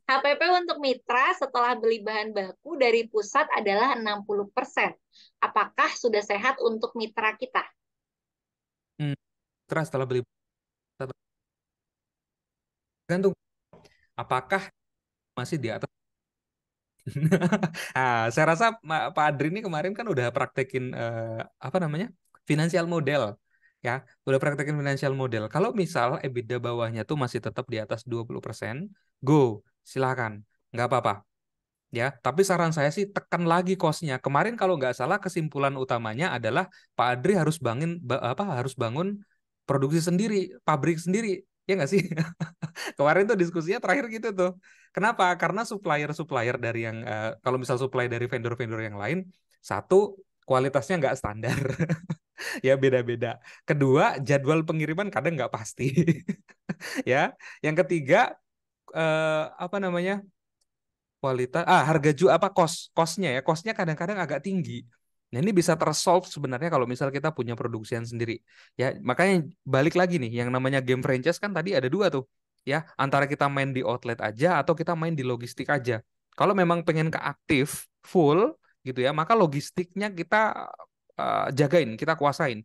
HPP untuk mitra setelah beli bahan baku dari pusat adalah 60%. Apakah sudah sehat untuk mitra kita? Terus setelah beli gantung apakah masih di atas. Nah, saya rasa Pak Adri ini kemarin kan udah praktekin apa namanya? Financial model. Ya, udah praktekin financial model. Kalau misal EBITDA bawahnya tuh masih tetap di atas 20%, go, silakan. Nggak apa-apa. Ya, tapi saran saya sih tekan lagi cost-nya. Kemarin kalau nggak salah kesimpulan utamanya adalah Pak Adri harus harus bangun produksi sendiri, pabrik sendiri. Ya nggak sih? Kemarin tuh diskusinya terakhir gitu tuh. Kenapa? Karena supplier-supplier dari yang kalau misal supply dari vendor-vendor yang lain, satu kualitasnya nggak standar, ya beda-beda. Kedua, jadwal pengiriman kadang nggak pasti, ya. Yang ketiga, apa namanya? Kualitas, harga jual apa kosnya ya, kosnya kadang-kadang agak tinggi. Nah, ini bisa tersolve sebenarnya kalau misal kita punya produksian sendiri. Ya, makanya balik lagi nih, yang namanya game franchise kan tadi ada 2 tuh. Ya, antara kita main di outlet aja atau kita main di logistik aja. Kalau memang pengen ke aktif full gitu ya, maka logistiknya kita jagain, kita kuasain.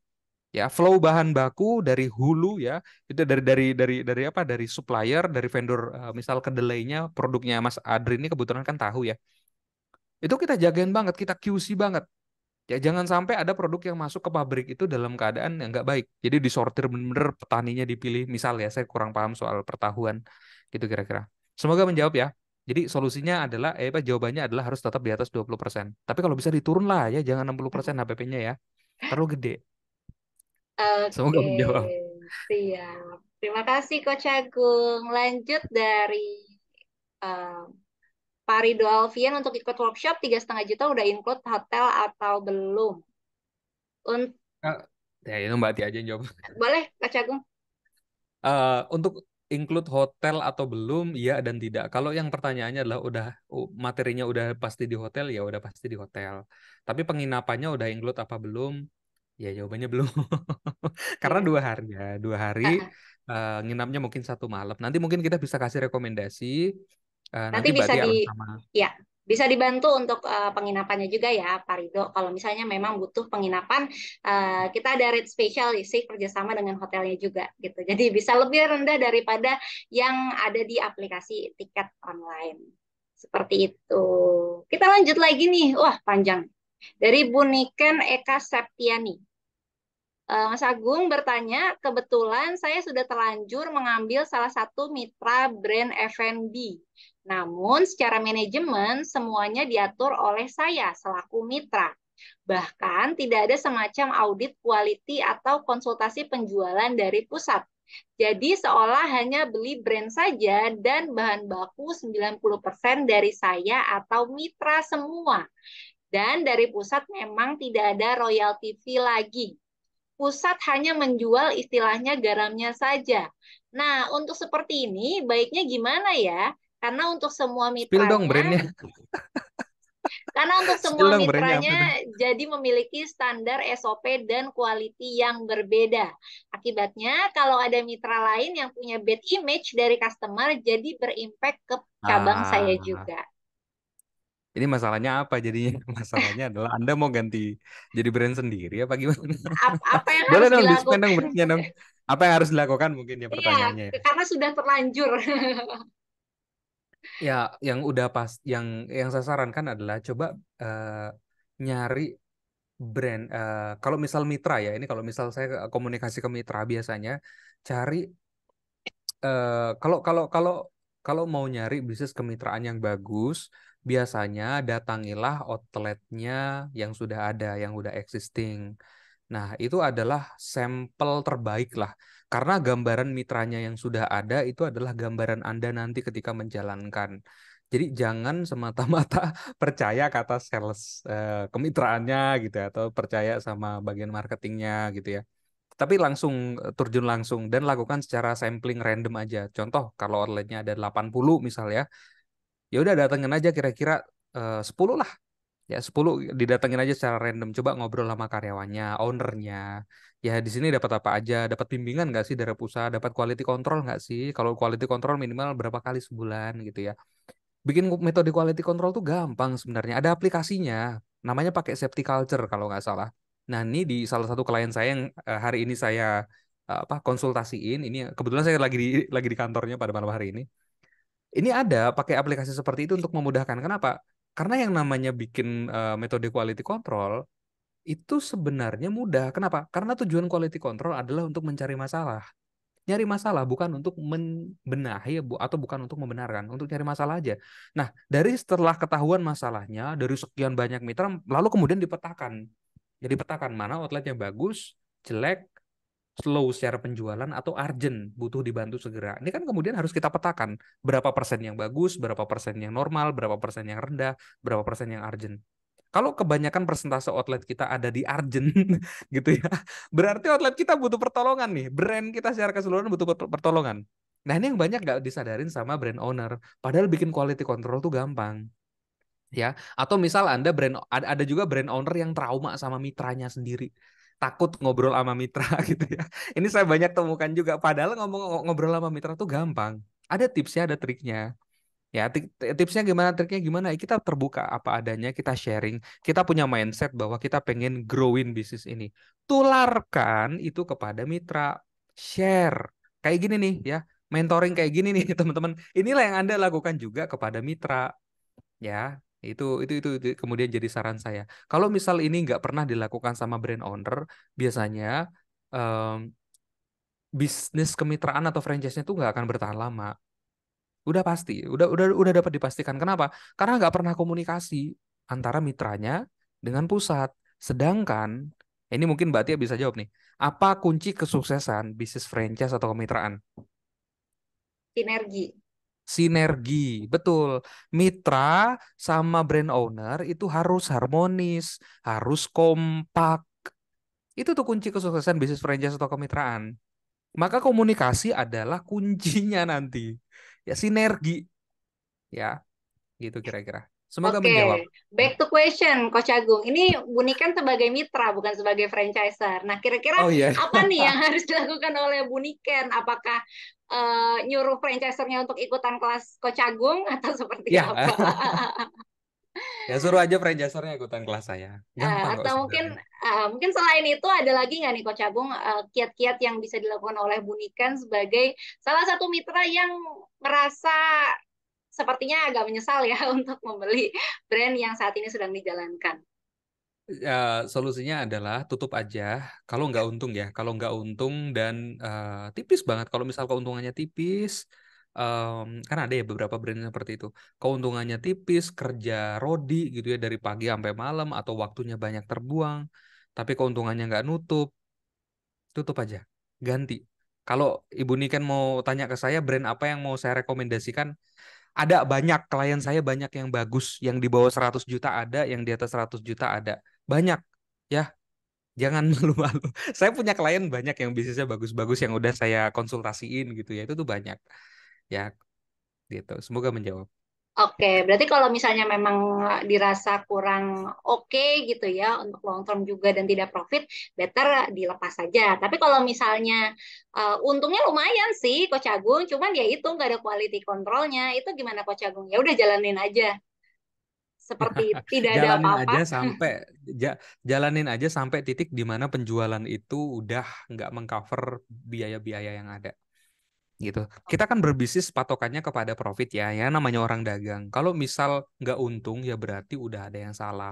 Ya, flow bahan baku dari hulu ya, itu dari supplier, dari vendor, misal kedelainya produknya Mas Adri ini kebetulan kan tahu ya. Itu kita jagain banget, kita QC banget. Ya, jangan sampai ada produk yang masuk ke pabrik itu dalam keadaan yang nggak baik. Jadi disortir bener-bener, petaninya dipilih. Misal ya, saya kurang paham soal pertahuan. Gitu kira-kira. Semoga menjawab ya. Jadi solusinya adalah, jawabannya adalah harus tetap di atas 20%. Tapi kalau bisa diturun lah ya, jangan 60% HPP-nya ya. Terlalu gede. Semoga Oke, menjawab. siap. Terima kasih Coach Agung. Lanjut dari Pak Rido Alfian untuk ikut workshop 3,5 juta udah include hotel atau belum? Ya, itu Mbak Tia aja yang jawab. Boleh Coach Agung? Untuk include hotel atau belum, iya dan tidak. Kalau yang pertanyaannya adalah materinya udah pasti di hotel, ya udah pasti di hotel. Tapi penginapannya udah include apa belum? Ya jawabannya belum. Karena 2 hari ya, 2 hari nginapnya mungkin 1 malam. Nanti mungkin kita bisa kasih rekomendasi. Nanti Mbak bisa Tia akan sama. ya, bisa dibantu untuk penginapannya juga ya, Pak Rido. Kalau misalnya memang butuh penginapan, kita ada rate spesial sih kerjasama dengan hotelnya juga gitu. Jadi bisa lebih rendah daripada yang ada di aplikasi tiket online. Seperti itu. Kita lanjut lagi nih. Wah, panjang. Dari Bu Niken Eka Septiani. Mas Agung bertanya, kebetulan saya sudah terlanjur mengambil salah satu mitra brand F&B. Namun secara manajemen semuanya diatur oleh saya selaku mitra. Bahkan tidak ada semacam audit quality atau konsultasi penjualan dari pusat. Jadi seolah hanya beli brand saja dan bahan baku 90% dari saya atau mitra semua. Dan dari pusat memang tidak ada royalty fee lagi. Pusat hanya menjual istilahnya garamnya saja. Nah, untuk seperti ini baiknya gimana ya? Karena untuk semua Spill dong mitranya brandnya. Karena untuk Spill semua dong brandnya apa mitranya tuh? jadi memiliki standar SOP dan quality yang berbeda. Akibatnya, kalau ada mitra lain yang punya bad image dari customer, jadi berimpact ke cabang saya Ah, juga. ini masalahnya apa jadinya? Masalahnya adalah Anda mau ganti jadi brand sendiri apa gimana? Apa yang Boleh harus dong di-spend dilakukan? dong brandnya dong. Apa yang harus dilakukan mungkin ya Iya, pertanyaannya ya. karena sudah terlanjur. Ya, yang udah pas, yang saya sarankan adalah coba nyari brand. Kalau misal mitra ya, ini kalau misal saya komunikasi ke mitra biasanya cari kalau kalau kalau kalau mau nyari bisnis kemitraan yang bagus, biasanya datangilah outletnya yang sudah ada, yang udah existing. Nah, itu adalah sampel terbaik lah. Karena gambaran mitranya yang sudah ada itu adalah gambaran Anda nanti ketika menjalankan. Jadi jangan semata-mata percaya kata sales kemitraannya gitu ya, atau percaya sama bagian marketingnya gitu ya. Tapi langsung terjun langsung dan lakukan secara sampling random aja. Contoh kalau outletnya ada 80 misal ya, ya udah datengin aja kira-kira 10 lah. Ya 10 didatengin aja secara random. Coba ngobrol sama karyawannya, ownernya. Ya di sini dapat apa aja, dapat bimbingan nggak sih dari pusat, dapat quality control nggak sih? Kalau quality control minimal berapa kali sebulan gitu ya. Bikin metode quality control tuh gampang sebenarnya. Ada aplikasinya, namanya pakai safety culture kalau nggak salah. Nah ini di salah satu klien saya yang hari ini saya apa konsultasiin, ini kebetulan saya lagi di kantornya pada malam hari ini. Ini ada pakai aplikasi seperti itu untuk memudahkan. Kenapa? Karena yang namanya bikin metode quality control itu sebenarnya mudah. Kenapa? Karena tujuan quality control adalah untuk mencari masalah. Nyari masalah bukan untuk membenahi atau bukan untuk membenarkan, untuk cari masalah aja. Nah, dari setelah ketahuan masalahnya dari sekian banyak mitra, lalu kemudian dipetakan. Jadi petakan mana outlet yang bagus, jelek, slow secara penjualan atau urgent, butuh dibantu segera. Ini kan kemudian harus kita petakan berapa persen yang bagus, berapa persen yang normal, berapa persen yang rendah, berapa persen yang urgent. Kalau kebanyakan persentase outlet kita ada di urgent gitu ya, berarti outlet kita butuh pertolongan nih. Brand kita secara keseluruhan butuh pertolongan. Nah ini yang banyak nggak disadarin sama brand owner. Padahal bikin quality control tuh gampang. Ya, atau misal Anda ada juga brand owner yang trauma sama mitranya sendiri. Takut ngobrol sama mitra gitu ya. Ini saya banyak temukan juga. Padahal ngobrol sama mitra tuh gampang. Ada tipsnya, ada triknya. Ya, tipsnya gimana, triknya gimana? Kita terbuka apa adanya, kita sharing. Kita punya mindset bahwa kita pengen growing bisnis ini. Tularkan itu kepada mitra. Share. Kayak gini nih ya. Mentoring kayak gini nih teman-teman. Inilah yang Anda lakukan juga kepada mitra. Ya, itu kemudian jadi saran saya. Kalau misal ini nggak pernah dilakukan sama brand owner, biasanya em, bisnis kemitraan atau franchise-nya itu nggak akan bertahan lama. Udah pasti, udah dapat dipastikan. Kenapa? Karena nggak pernah komunikasi antara mitranya dengan pusat. Sedangkan ini mungkin Mbak Tia bisa jawab nih. Apa kunci kesuksesan bisnis franchise atau kemitraan? Sinergi. Sinergi, betul. Mitra sama brand owner itu harus harmonis, harus kompak. Itu tuh kunci kesuksesan bisnis franchise atau kemitraan. Maka komunikasi adalah kuncinya nanti. Ya sinergi, ya gitu kira-kira. Semoga Oke, menjawab. back to question, Coach Agung. Ini Bunikan sebagai mitra, bukan sebagai franchiser. Nah, kira-kira Oh iya. apa nih yang harus dilakukan oleh Buniken? Apakah nyuruh franchisernya untuk ikutan kelas Coach Agung atau seperti Ya, apa? ya suruh aja franchisernya ikutan kelas saya. Gampang kok Atau mungkin sebenarnya. mungkin selain itu ada lagi nggak nih Coach Agung kiat-kiat yang bisa dilakukan oleh Bunikan sebagai salah satu mitra yang merasa sepertinya agak menyesal ya untuk membeli brand yang saat ini sedang dijalankan. Solusinya adalah tutup aja. Kalau nggak untung ya, kalau nggak untung dan tipis banget. Kalau misal keuntungannya tipis, kan ada ya beberapa brand yang seperti itu. Keuntungannya tipis, kerja rodi gitu ya dari pagi sampai malam atau waktunya banyak terbuang, tapi keuntungannya nggak nutup, tutup aja, ganti. Kalau Ibu Niken mau tanya ke saya brand apa yang mau saya rekomendasikan, ada banyak, klien saya banyak yang bagus, yang di bawah 100 juta ada, yang di atas 100 juta ada. Banyak. Ya, jangan malu-malu. Saya punya klien banyak yang bisnisnya bagus-bagus yang udah saya konsultasiin gitu ya. Itu tuh banyak. Ya, gitu. Semoga menjawab. Oke, berarti kalau misalnya memang dirasa kurang oke gitu ya untuk long term juga dan tidak profit, better dilepas saja. Tapi kalau misalnya untungnya lumayan sih Coach Agung, cuman ya itu nggak ada quality controlnya, itu gimana Coach Agung? Ya udah jalanin aja, seperti tidak ada Jalanin apa-apa. aja sampai jalanin aja sampai titik di mana penjualan itu udah nggak mengcover biaya-biaya yang ada. Gitu. Kita kan berbisnis patokannya kepada profit ya, ya namanya orang dagang. Kalau misal nggak untung ya berarti udah ada yang salah,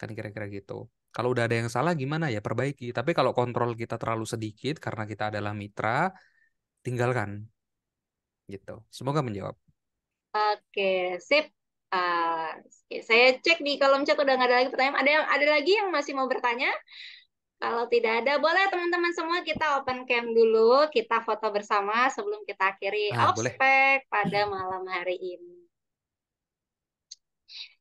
kan kira-kira gitu. Kalau udah ada yang salah gimana ya perbaiki. Tapi kalau kontrol kita terlalu sedikit karena kita adalah mitra, tinggalkan gitu. Semoga menjawab. Oke, sip. Oke, saya cek di kolom chat udah nggak ada lagi pertanyaan. Ada lagi yang masih mau bertanya? Kalau tidak ada, boleh teman-teman semua kita open cam dulu, kita foto bersama sebelum kita akhiri Boleh. Ospek pada malam hari ini.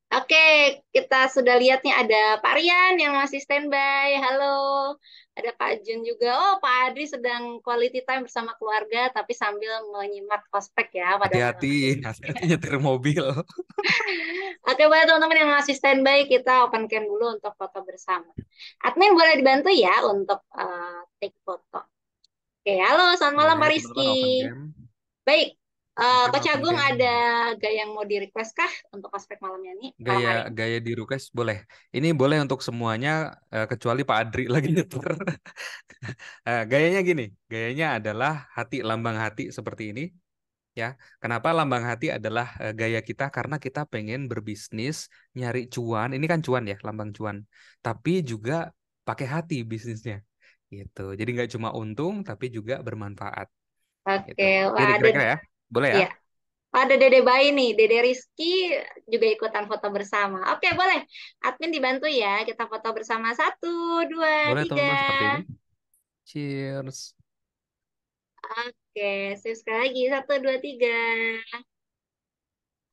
Oke, kita sudah lihat nih ada Pak Rian yang masih standby. Halo, ada Pak Jun juga. Oh, Pak Adri sedang quality time bersama keluarga, tapi sambil menyimak ospek ya pada malam Hati-hati, hari ini. hati-hati nyetir mobil. Oke, buat teman-teman yang masih standby, kita open cam dulu untuk foto bersama. Admin boleh dibantu ya untuk take foto. Oke, halo, selamat malam Boleh Pak teman-teman Rizky. open cam. Baik, Open Coach open Agung cam. ada gaya yang mau di-request kah untuk ospek malamnya ini? Malam hari ini? Gaya di request boleh. Ini boleh untuk semuanya kecuali Pak Adri lagi nyetir. Gayanya gini, gayanya adalah hati, lambang hati seperti ini. Ya, kenapa lambang hati adalah gaya kita? Karena kita pengen berbisnis, nyari cuan. Ini kan cuan ya, lambang cuan. Tapi juga pakai hati bisnisnya, gitu. Jadi nggak cuma untung, tapi juga bermanfaat. Gitu. Oke, wah Jadi ada, kira-kira ya, boleh ya? ya, ada Dede Bayi nih, Dede Rizky juga ikutan foto bersama. Oke, boleh. Admin dibantu ya, kita foto bersama. 1, 2, Boleh 3. teman-teman seperti ini. Cheers. Oke, sip sekali lagi. 1, 2, 3.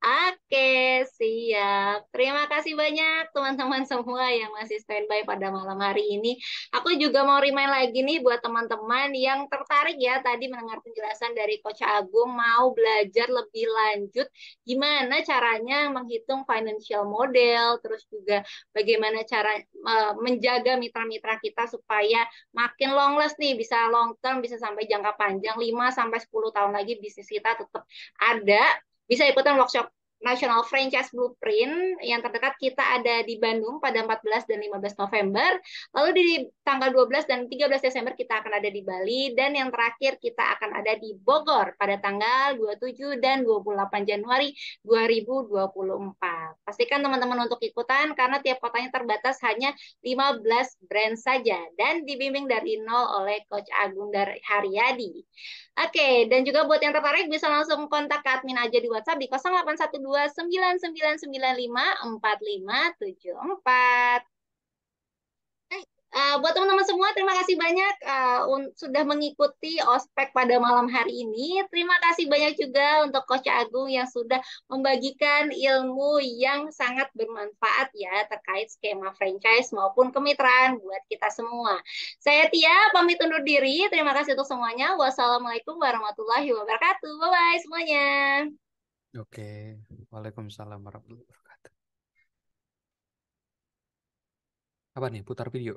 Oke, siap. Terima kasih banyak teman-teman semua yang masih standby pada malam hari ini. Aku juga mau remind lagi nih buat teman-teman yang tertarik ya tadi mendengar penjelasan dari Coach Agung mau belajar lebih lanjut gimana caranya menghitung financial model, terus juga bagaimana cara menjaga mitra-mitra kita supaya makin long last nih, bisa long term, bisa sampai jangka panjang 5 sampai 10 tahun lagi bisnis kita tetap ada. Bisa ikutan workshop National Franchise Blueprint yang terdekat kita ada di Bandung pada 14 dan 15 November. Lalu di tanggal 12 dan 13 Desember kita akan ada di Bali. Dan yang terakhir kita akan ada di Bogor pada tanggal 27 dan 28 Januari 2024. Pastikan teman-teman untuk ikutan karena tiap kotanya terbatas hanya 15 brand saja. Dan dibimbing dari nol oleh Coach Agung Haryadi. Oke, dan juga buat yang tertarik bisa langsung kontak ke admin aja di WhatsApp di 081299954574. Buat teman-teman semua, terima kasih banyak sudah mengikuti ospek pada malam hari ini. Terima kasih banyak juga untuk Coach Agung yang sudah membagikan ilmu yang sangat bermanfaat ya terkait skema franchise maupun kemitraan buat kita semua. Saya Tia, pamit undur diri. Terima kasih untuk semuanya. Wassalamualaikum warahmatullahi wabarakatuh. Bye-bye semuanya. Oke, Waalaikumsalam warahmatullahi wabarakatuh. Apa nih, putar video?